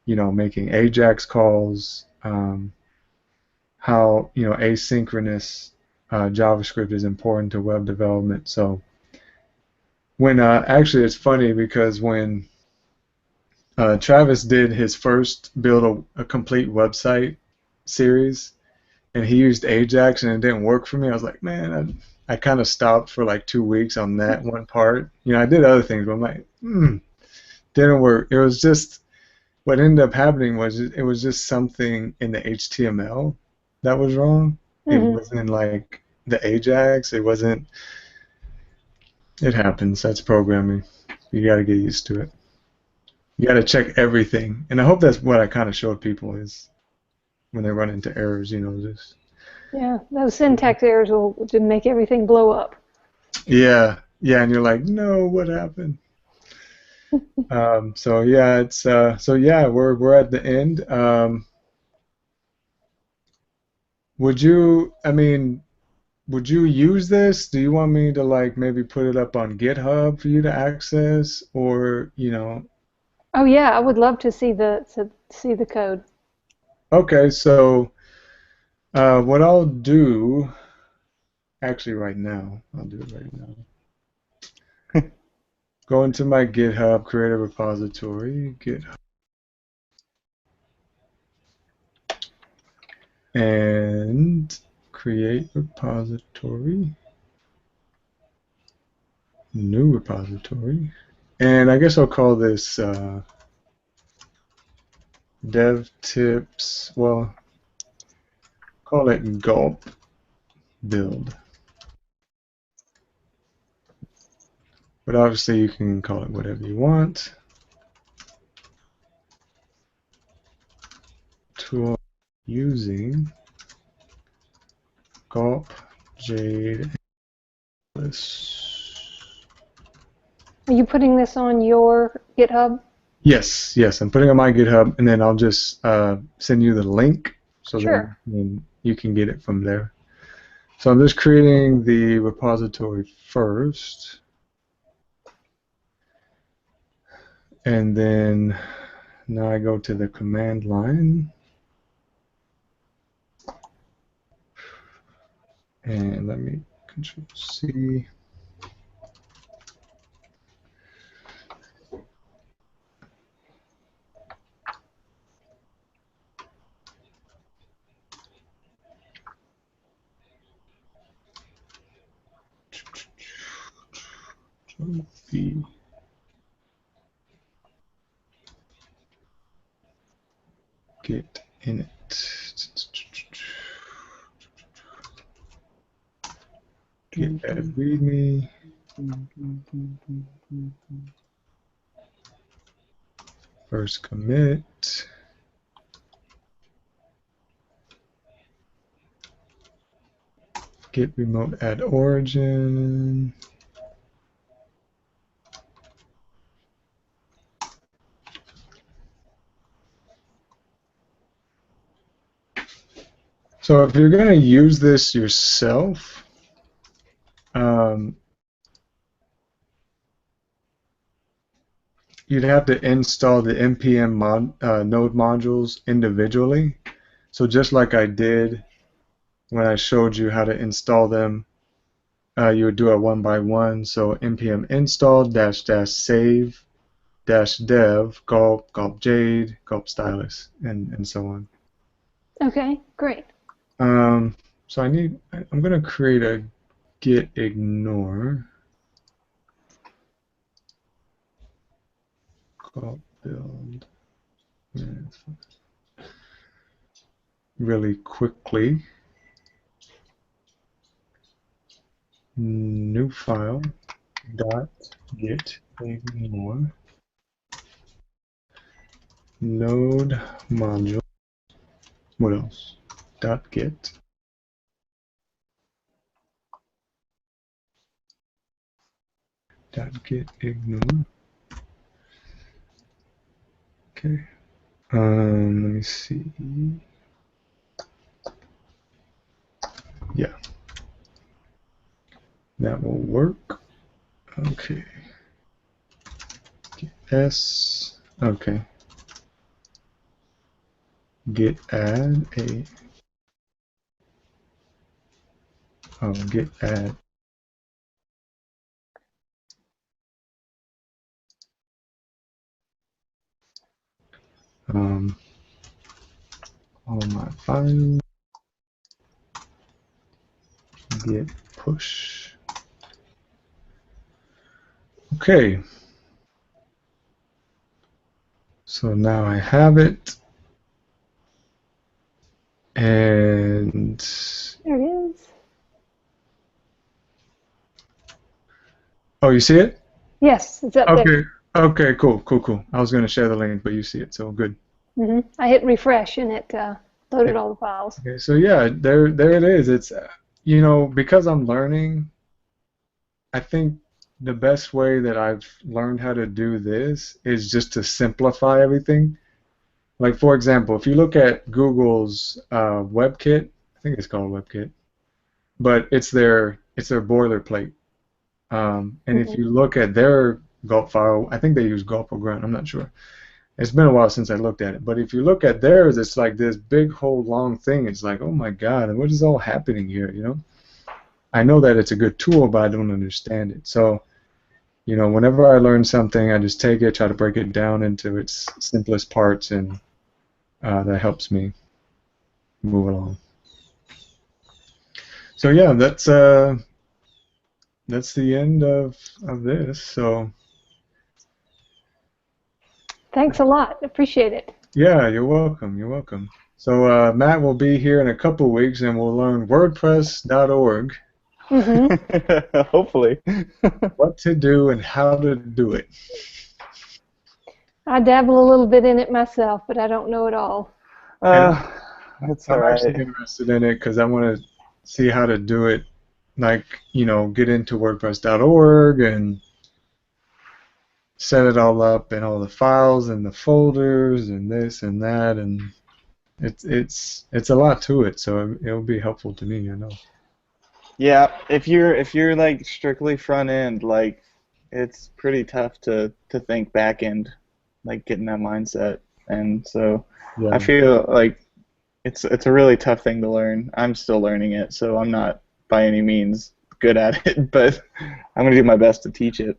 B: you know, making AJAX calls, how, you know, asynchronous JavaScript is important to web development. So when actually it's funny because when Travis did his first build a complete website series, and he used AJAX and it didn't work for me, I was like, man, I kind of stopped for like 2 weeks on that one part. You know, I did other things, but I'm like, didn't work. It was just, what ended up happening was it was just something in the HTML that was wrong.
C: Mm-hmm.
B: It wasn't like the AJAX. It wasn't. It happens. That's programming. You got to get used to it. You got to check everything, and I hope that's what I kind of showed people is when they run into errors. You know, just.
C: Yeah, those syntax errors will just make everything blow up.
B: Yeah, and you're like, no, what happened? So yeah, it's so yeah, we're at the end. Would you use this? Do you want me to like maybe put it up on GitHub for you to access, or you know?
C: Oh yeah, I would love to see the code.
B: Okay, so what I'll do, actually right now, I'll do it right now. Go into my GitHub, create a repository, GitHub, and create repository, new repository, and I guess I'll call this DevTips. Well, call it Gulp build. But obviously you can call it whatever you want. Tool using Gulp, Jade, and
C: Are you putting this on your GitHub?
B: Yes, I'm putting it on my GitHub, and then I'll just send you the link so
C: Sure.
B: then you can get it from there. So I'm just creating the repository first, and then Now I go to the command line. And let me Control C. B. Get init. Get add readme. First commit. Get remote add origin. So if you're going to use this yourself, you'd have to install the npm node modules individually. So just like I did when I showed you how to install them, you would do it one by one. So npm install -- save -dev gulp jade gulp stylus and so on.
C: Okay, great.
B: So I'm going to create a git ignore. Gulp build really quickly. New file .git ignore node module. What else? .git. .git ignore. Okay. Let me see. Yeah. That will work. Okay. Git S. Okay. Git add a. Oh, git add. All my files. Git push. Okay. So now I have it. And
C: There it is.
B: oh, you see it?
C: Yes, it's up
B: Okay.
C: there.
B: Okay, cool. I was going to share the link, but you see it, so good.
C: I hit refresh and it loaded all the files.
B: Okay, so yeah, there it is. It's because I'm learning, I think the best way that I've learned how to do this is just to simplify everything. Like for example, if you look at Google's WebKit, I think it's called WebKit, but it's their boilerplate. And if you look at their Gulp file, I think they use Gulp or Grunt. I'm not sure. It's been a while since I looked at it. But if you look at theirs, it's like this big whole long thing. It's like, oh my God, what is all happening here? I know that it's a good tool, but I don't understand it. So, whenever I learn something, I just take it, try to break it down into its simplest parts, and that helps me move along. So yeah, that's the end of this. So
C: Thanks a lot. Appreciate it.
B: yeah, you're welcome. You're welcome. So Matt will be here in a couple weeks, and we'll learn WordPress.org.
A: Hopefully.
B: What to do and how to do it.
C: I dabble a little bit in it myself, but I don't know it all.
A: That's all
B: I'm
A: right.
B: actually interested in it because I want to see how to do it, like, get into WordPress.org and set it all up and all the files and the folders and this and that, and it's a lot to it, so it'll be helpful to me, I know.
A: Yeah, if you're like strictly front end, like it's pretty tough to think back end, like getting that mindset. and so I
B: Yeah.
A: feel like it's a really tough thing to learn. I'm still learning it, so I'm not by any means good at it, but I'm gonna do my best to teach it.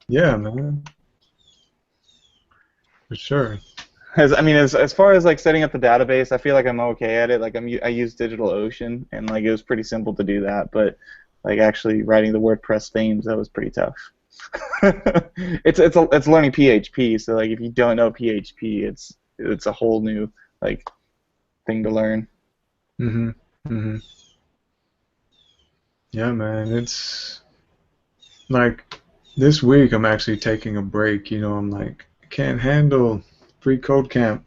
B: Yeah, man. For sure.
A: As far as like setting up the database, I feel like I'm okay at it. Like I use DigitalOcean, and like it was pretty simple to do that. But like actually writing the WordPress themes, that was pretty tough. It's learning PHP. So like if you don't know PHP, it's a whole new like thing to learn.
B: Mhm. Mhm. Yeah, man. It's like this week I'm actually taking a break. You know, I'm like I can't handle free code camp.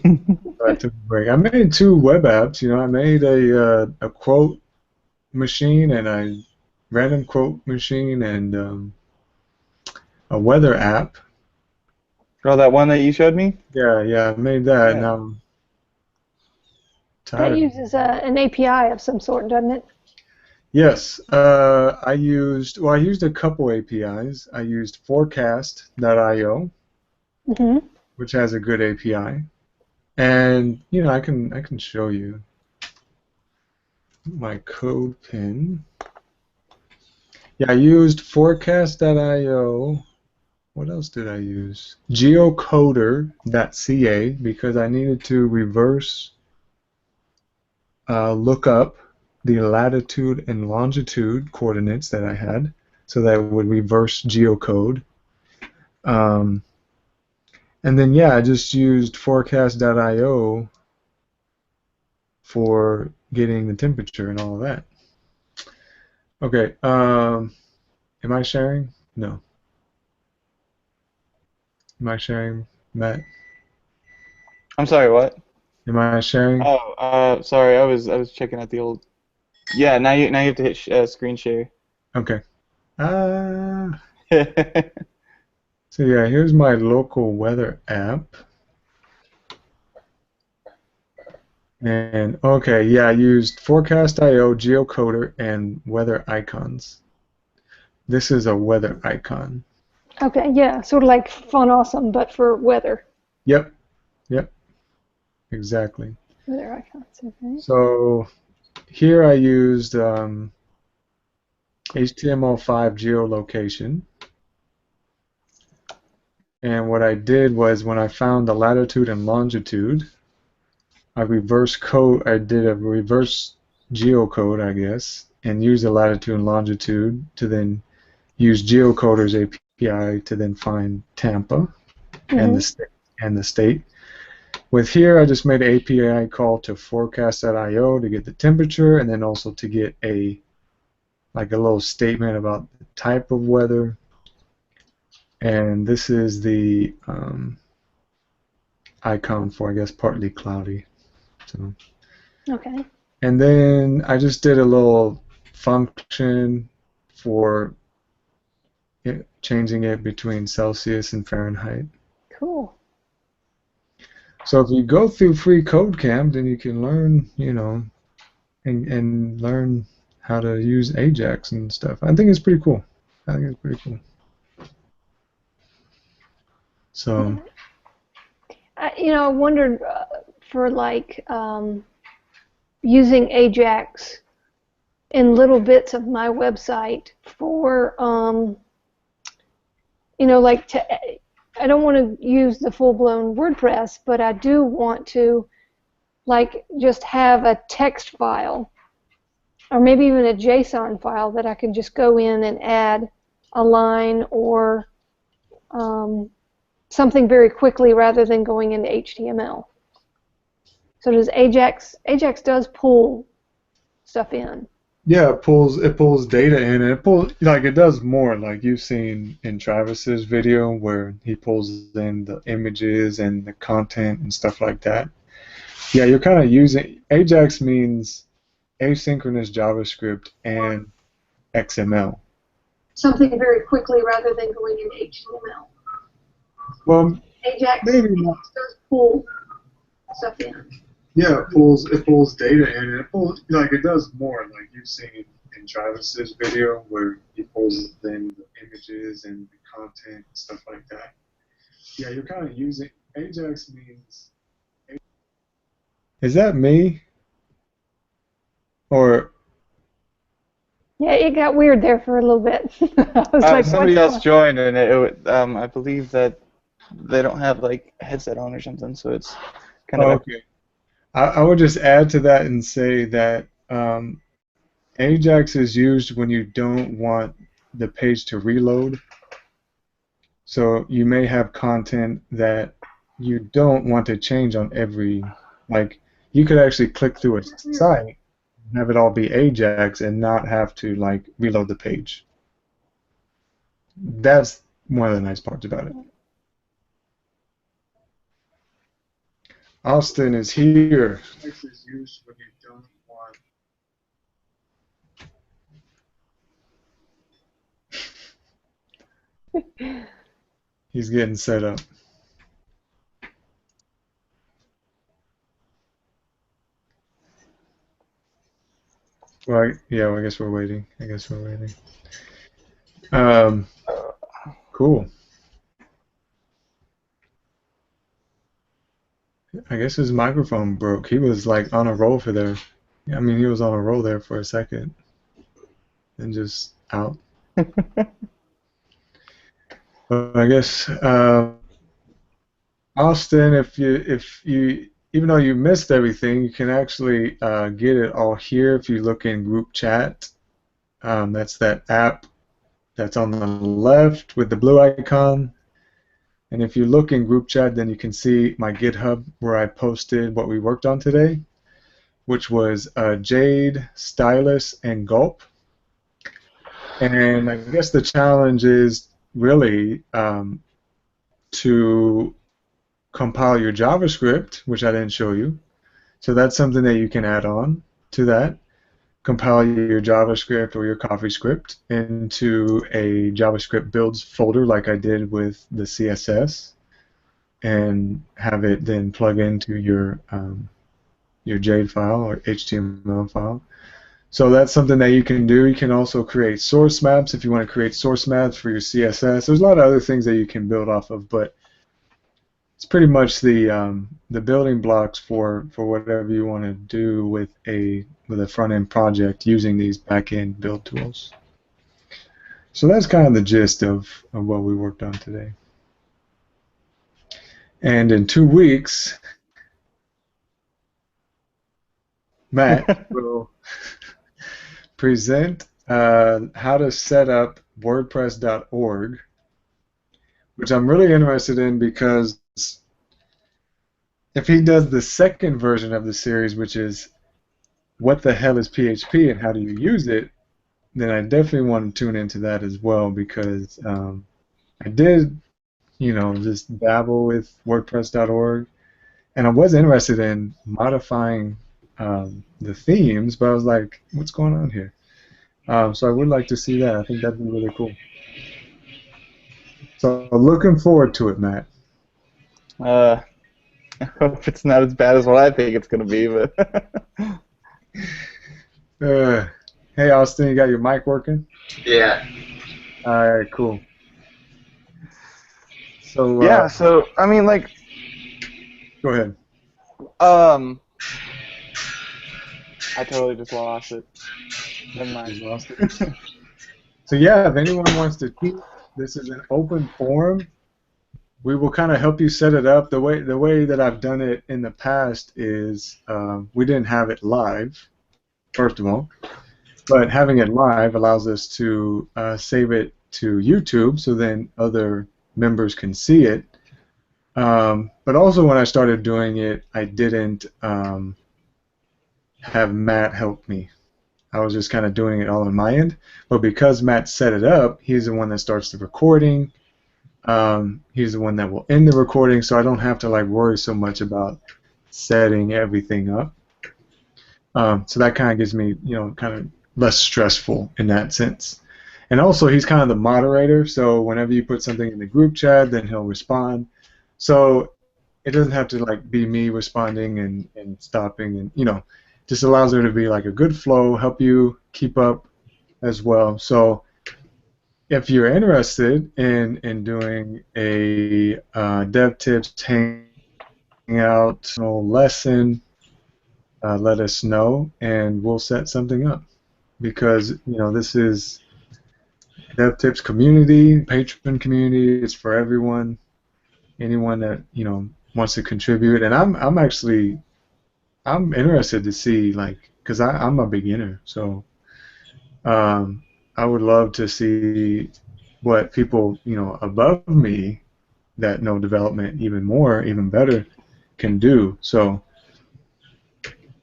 B: So I took a break. I made 2 web apps. You know, I made a quote machine and a random quote machine and a weather app.
A: Oh, that one that you showed me?
B: Yeah, yeah, I made that.
A: Yeah.
B: Now I'm
C: That
B: tired.
C: uses an API of some sort, doesn't it?
B: Yes, I used a couple APIs. I used Forecast.io,
C: Mm-hmm.
B: which has a good API, and you know I can show you my code pin. Yeah, I used Forecast.io. What else did I use? Geocoder.ca because I needed to reverse look up the latitude and longitude coordinates that I had, so that it would reverse geocode. Um, and then yeah, I just used Forecast.io for getting the temperature and all of that. Okay, am I sharing? No. Am I sharing, Matt?
A: I'm sorry, what?
B: Am I sharing?
A: Oh, sorry. I was checking out the old. Yeah, now you have to hit screen share.
B: Okay. So yeah, here's my local weather app. And okay, yeah, I used Forecast.io, Geocoder, and weather icons. This is a weather icon.
C: Okay, yeah, sort of like Fun Awesome, but for weather.
B: Yep, yep, exactly.
C: Weather icons, okay.
B: So here I used HTML5 geolocation. And what I did was when I found the latitude and longitude, I did a reverse geocode, I guess, and used the latitude and longitude to then use geocoder's API to then find Tampa and
C: Mm-hmm.
B: the state. With here, I just made an API call to forecast.io to get the temperature, and then also to get a little statement about the type of weather. And this is the icon for, I guess, partly cloudy. So,
C: Okay.
B: and then I just did a little function for changing it between Celsius and Fahrenheit.
C: Cool.
B: So if you go through free code camp, then you can learn, you know, and learn how to use Ajax and stuff. I think it's pretty cool. I think it's pretty cool. So
C: I wondered for like using Ajax in little bits of my website for, like I don't want to use the full-blown WordPress, but I do want to like just have a text file or maybe even a JSON file that I can just go in and add a line or something very quickly rather than going into HTML. So does Ajax does pull stuff in.
B: yeah, it pulls data in, and it does more, like you've seen in Travis's video where he pulls in the images and the content and stuff like that. Yeah, you're kind of using Ajax means asynchronous JavaScript and XML.
C: Something very quickly rather than going into HTML.
B: Well,
C: Ajax
B: maybe not.
C: does pull stuff in.
B: Yeah, it pulls data in, and it does more, like you've seen in Travis's video where he pulls in the images and the content and stuff like that. Yeah, you're kind of using Ajax means. Is that me? Or
C: Yeah, it got weird there for a little bit. I was like,
A: Somebody
C: what's
A: else joined, and I believe that they don't have like a headset on or something, so it's kind of.
B: okay. I would just add to that and say that Ajax is used when you don't want the page to reload. So you may have content that you don't want to change on every, like you could actually click through a site, have it all be Ajax, and not have to like reload the page. That's one of the nice parts about it. Austin is here. Ajax is used when you don't want. He's getting set up. Well, yeah, I guess we're waiting. Cool. I guess his microphone broke. He was like on a roll for there. I mean, he was on a roll there for a second, and just out. But I guess Austin, if you even though you missed everything, you can actually get it all here if you look in group chat. That's that app that's on the left with the blue icon. And if you look in group chat, then you can see my GitHub where I posted what we worked on today, which was Jade, Stylus, and Gulp. And I guess the challenge is really to compile your JavaScript, which I didn't show you. So that's something that you can add on to that. Compile your JavaScript or your CoffeeScript into a JavaScript builds folder like I did with the CSS, and have it then plug into your Jade file or HTML file. So that's something that you can do. You can also create source maps if you want to create source maps for your CSS. There's a lot of other things that you can build off of, but it's pretty much the building blocks for whatever you want to do with a front end project using these back end build tools. So that's kind of the gist of what we worked on today. And in 2 weeks, Matt will present how to set up WordPress.org, which I'm really interested in because if he does the second version of the series, which is what the hell is PHP and how do you use it, then I definitely want to tune into that as well, because I did, just dabble with WordPress.org, and I was interested in modifying the themes, but I was like, what's going on here? So I would like to see that. I think that'd be really cool. So looking forward to it, Matt.
A: I hope it's not as bad as what I think it's going to be, but.
B: Hey, Austin, you got your mic working?
D: Yeah.
B: All right, cool. So
A: yeah, so I mean, like.
B: Go ahead.
A: I totally just lost it. Never mind.
B: You lost it. So yeah, if anyone wants to teach, this is an open forum. We will kind of help you set it up. The way that I've done it in the past is we didn't have it live, first of all, but having it live allows us to save it to YouTube, so then other members can see it. But also when I started doing it, I didn't have Matt help me. I was just kind of doing it all on my end. But because Matt set it up, he's the one that starts the recording. He's the one that will end the recording, so I don't have to like worry so much about setting everything up. So that kind of gives me, kind of less stressful in that sense. And also, he's kind of the moderator, so whenever you put something in the group chat, then he'll respond. So it doesn't have to like be me responding and stopping, and just allows there to be like a good flow, help you keep up as well. So if you're interested in doing a DevTips Hangout lesson, let us know, and we'll set something up. Because this is DevTips community, Patron community. It's for everyone, anyone that wants to contribute. And I'm interested to see, like, because I'm a beginner, so I would love to see what people above me that know development even more, even better, can do. So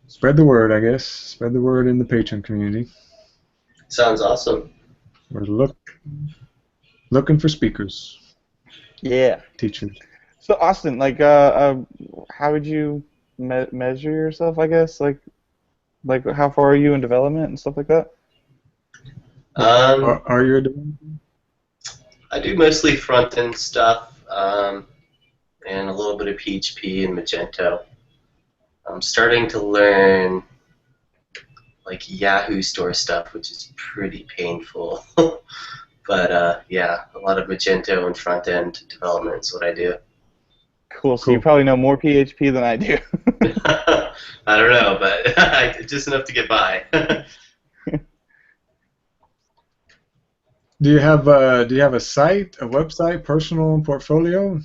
B: spread the word, I guess. Spread the word in the Patreon community.
D: Sounds awesome.
B: We're looking for speakers.
A: Yeah.
B: Teachers.
A: So Austin, like, how would you measure yourself? I guess, like how far are you in development and stuff like that?
B: Are you a developer?
D: I do mostly front-end stuff and a little bit of PHP and Magento. I'm starting to learn like Yahoo store stuff, which is pretty painful. But yeah, a lot of Magento and front-end development is what I do.
A: Cool. So you probably know more PHP than I do.
D: I don't know, but just enough to get by.
B: Do you have a site, a website, personal portfolio?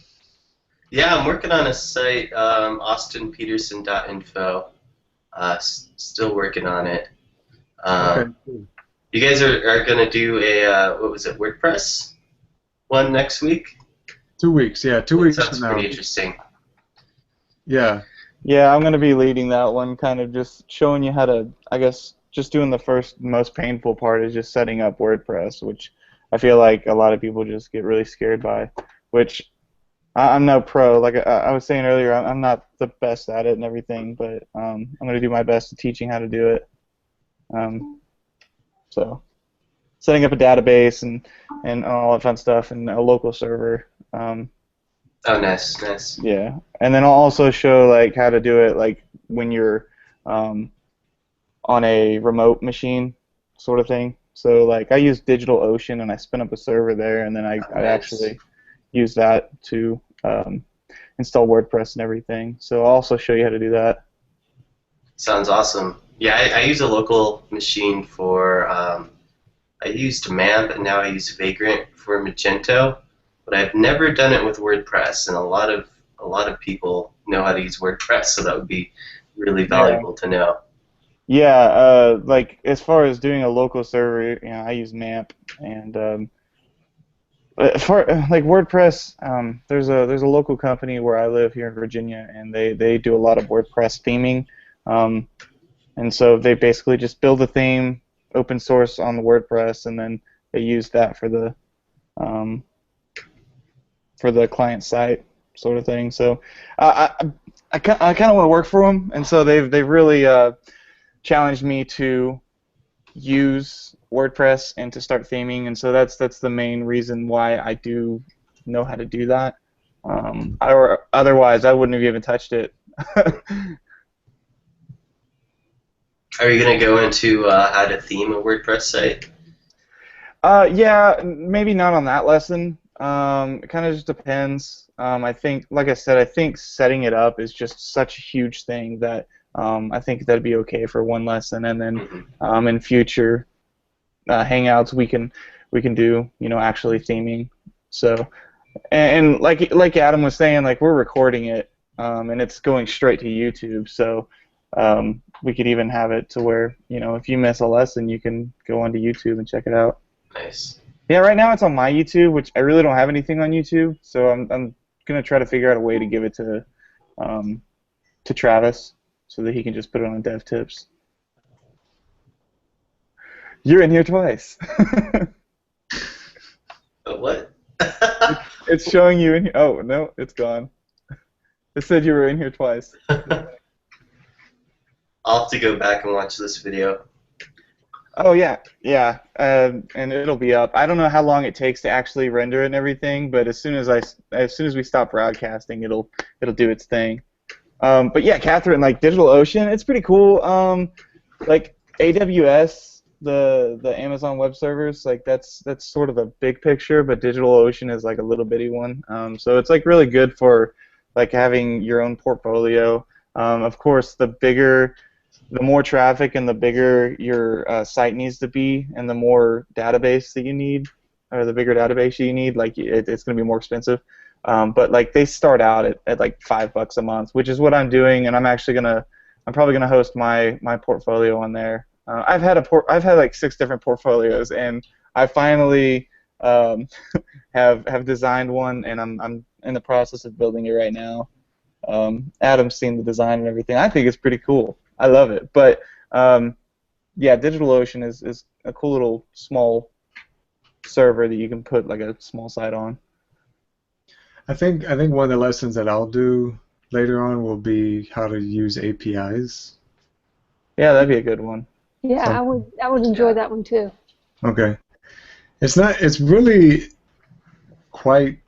D: Yeah, I'm working on a site, austinpeterson.info. Still working on it.
B: Okay, cool.
D: You guys are going to do a, what was it, WordPress one next week?
B: 2 weeks, yeah, 2 weeks
D: Sounds
B: from now.
D: pretty interesting.
B: Yeah.
A: Yeah, I'm going to be leading that one, kind of just showing you how to, I guess, just doing the first, most painful part is just setting up WordPress, which I feel like a lot of people just get really scared by, which I'm no pro. Like I was saying earlier, I'm not the best at it and everything, but I'm going to do my best at teaching how to do it. So setting up a database and all that fun stuff and a local server.
D: Oh, nice, nice.
A: Yeah, and then I'll also show like how to do it like when you're on a remote machine, sort of thing. So like I use DigitalOcean and I spin up a server there, and then I actually use that to install WordPress and everything. So I'll also show you how to do that.
D: Sounds awesome. Yeah, I use a local machine for. I used MAMP and now I use Vagrant for Magento, but I've never done it with WordPress, and a lot of people know how to use WordPress, so that would be really valuable to know.
A: Yeah, like as far as doing a local server, I use MAMP, and for like WordPress, there's a local company where I live here in Virginia, and they do a lot of WordPress theming, and so they basically just build a theme, open source on the WordPress, and then they use that for the client site sort of thing. So I kind of want to work for them, and so they've really challenged me to use WordPress and to start theming, and so that's the main reason why I do know how to do that. Otherwise, I wouldn't have even touched it.
D: Are you going to go into how to theme a WordPress site?
A: Yeah, maybe not on that lesson. It kind of just depends. I think, like I said, I think setting it up is just such a huge thing that I think that'd be okay for one lesson, and then in future Hangouts we can do actually theming. So, and like Adam was saying, like we're recording it and it's going straight to YouTube. So we could even have it to where if you miss a lesson, you can go onto YouTube and check it out.
D: Nice.
A: Yeah, right now it's on my YouTube, which I really don't have anything on YouTube, so I'm gonna try to figure out a way to give it to Travis so that he can just put it on DevTips. You're in here twice.
D: What?
A: It's showing you in here. Oh no, it's gone. It said you were in here twice.
D: I'll have to go back and watch this video.
A: Oh yeah, and it'll be up. I don't know how long it takes to actually render it and everything, but as soon as we stop broadcasting, it'll do its thing. But yeah, Catherine, like DigitalOcean, it's pretty cool. Like AWS the Amazon Web Servers, like that's sort of a big picture, but DigitalOcean is like a little bitty one. So it's like really good for like having your own portfolio. Of course, the more traffic and the bigger your site needs to be, and the more database that you need, or the bigger database you need, like it's going to be more expensive. But like they start out at like $5 a month, which is what I'm doing, and I'm probably gonna host my portfolio on there. I've had like 6 different portfolios, and I finally have designed one, and I'm in the process of building it right now. Adam's seen the design and everything. I think it's pretty cool. I love it. But yeah, DigitalOcean is a cool little small server that you can put like a small site on.
B: I think one of the lessons that I'll do later on will be how to use APIs.
A: Yeah, that'd be a good one.
C: Yeah, I would enjoy that one too.
B: Okay. It's really quite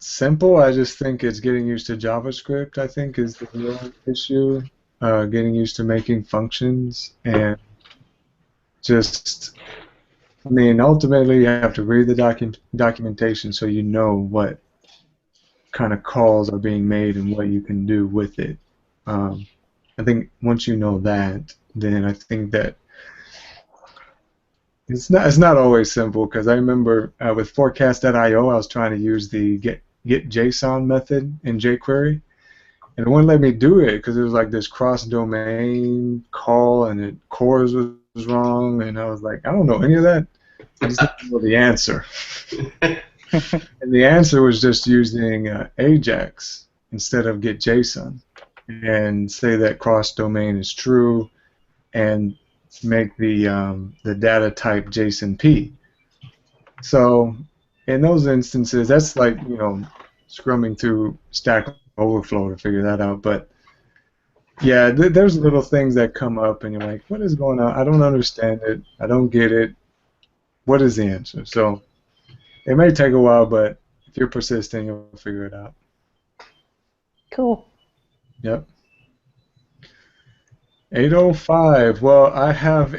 B: simple. I just think it's getting used to JavaScript, I think, is the real issue. Getting used to making functions, and just, I mean, ultimately you have to read the documentation so you know what kind of calls are being made and what you can do with it. I think once you know that, then I think that it's not always simple, because I remember with forecast.io I was trying to use the get JSON method in jQuery, and it wouldn't let me do it because it was like this cross-domain call, and it cores was wrong, and I was like, I don't know any of that. I just didn't know the answer. And the answer was just using Ajax instead of get JSON, and say that cross-domain is true, and make the data type JSON-P. So in those instances, that's like, you know, scrumming through Stack Overflow to figure that out. But yeah, there's little things that come up, and you're like, what is going on? I don't understand it. I don't get it. What is the answer? So it may take a while, but if you're persistent, you'll figure it out.
C: Cool.
B: Yep. 8:05. Well, I have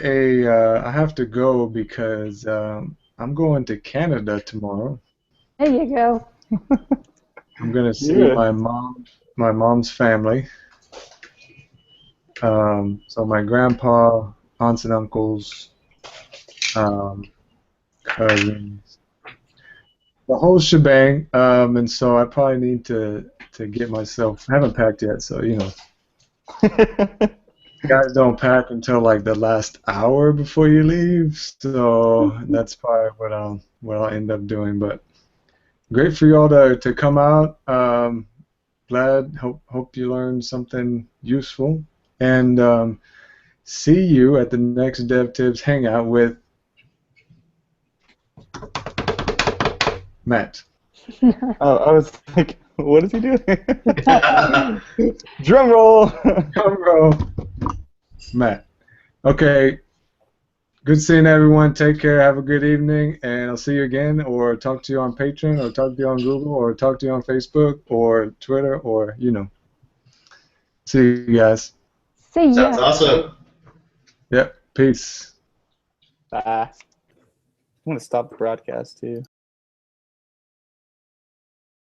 B: to go because I'm going to Canada tomorrow.
C: There you go.
B: I'm gonna see my mom's family. So my grandpa, aunts and uncles, cousins, the whole shebang. And so I probably need to get myself. I haven't packed yet, so you know. Guys don't pack until like the last hour before you leave, so that's probably what I'll end up doing. But great for you all to come out. Glad, hope you learned something useful, and see you at the next DevTips Hangout with Matt.
A: Oh, I was like, what is he doing? Drum roll.
B: Drum roll. Matt. Okay. Good seeing everyone. Take care. Have a good evening, and I'll see you again, or talk to you on Patron, or talk to you on Google, or talk to you on Facebook, or Twitter, or you know. See you guys.
C: See ya.
D: Sounds awesome.
B: Yep. Peace.
A: Bye. I'm gonna stop the broadcast too.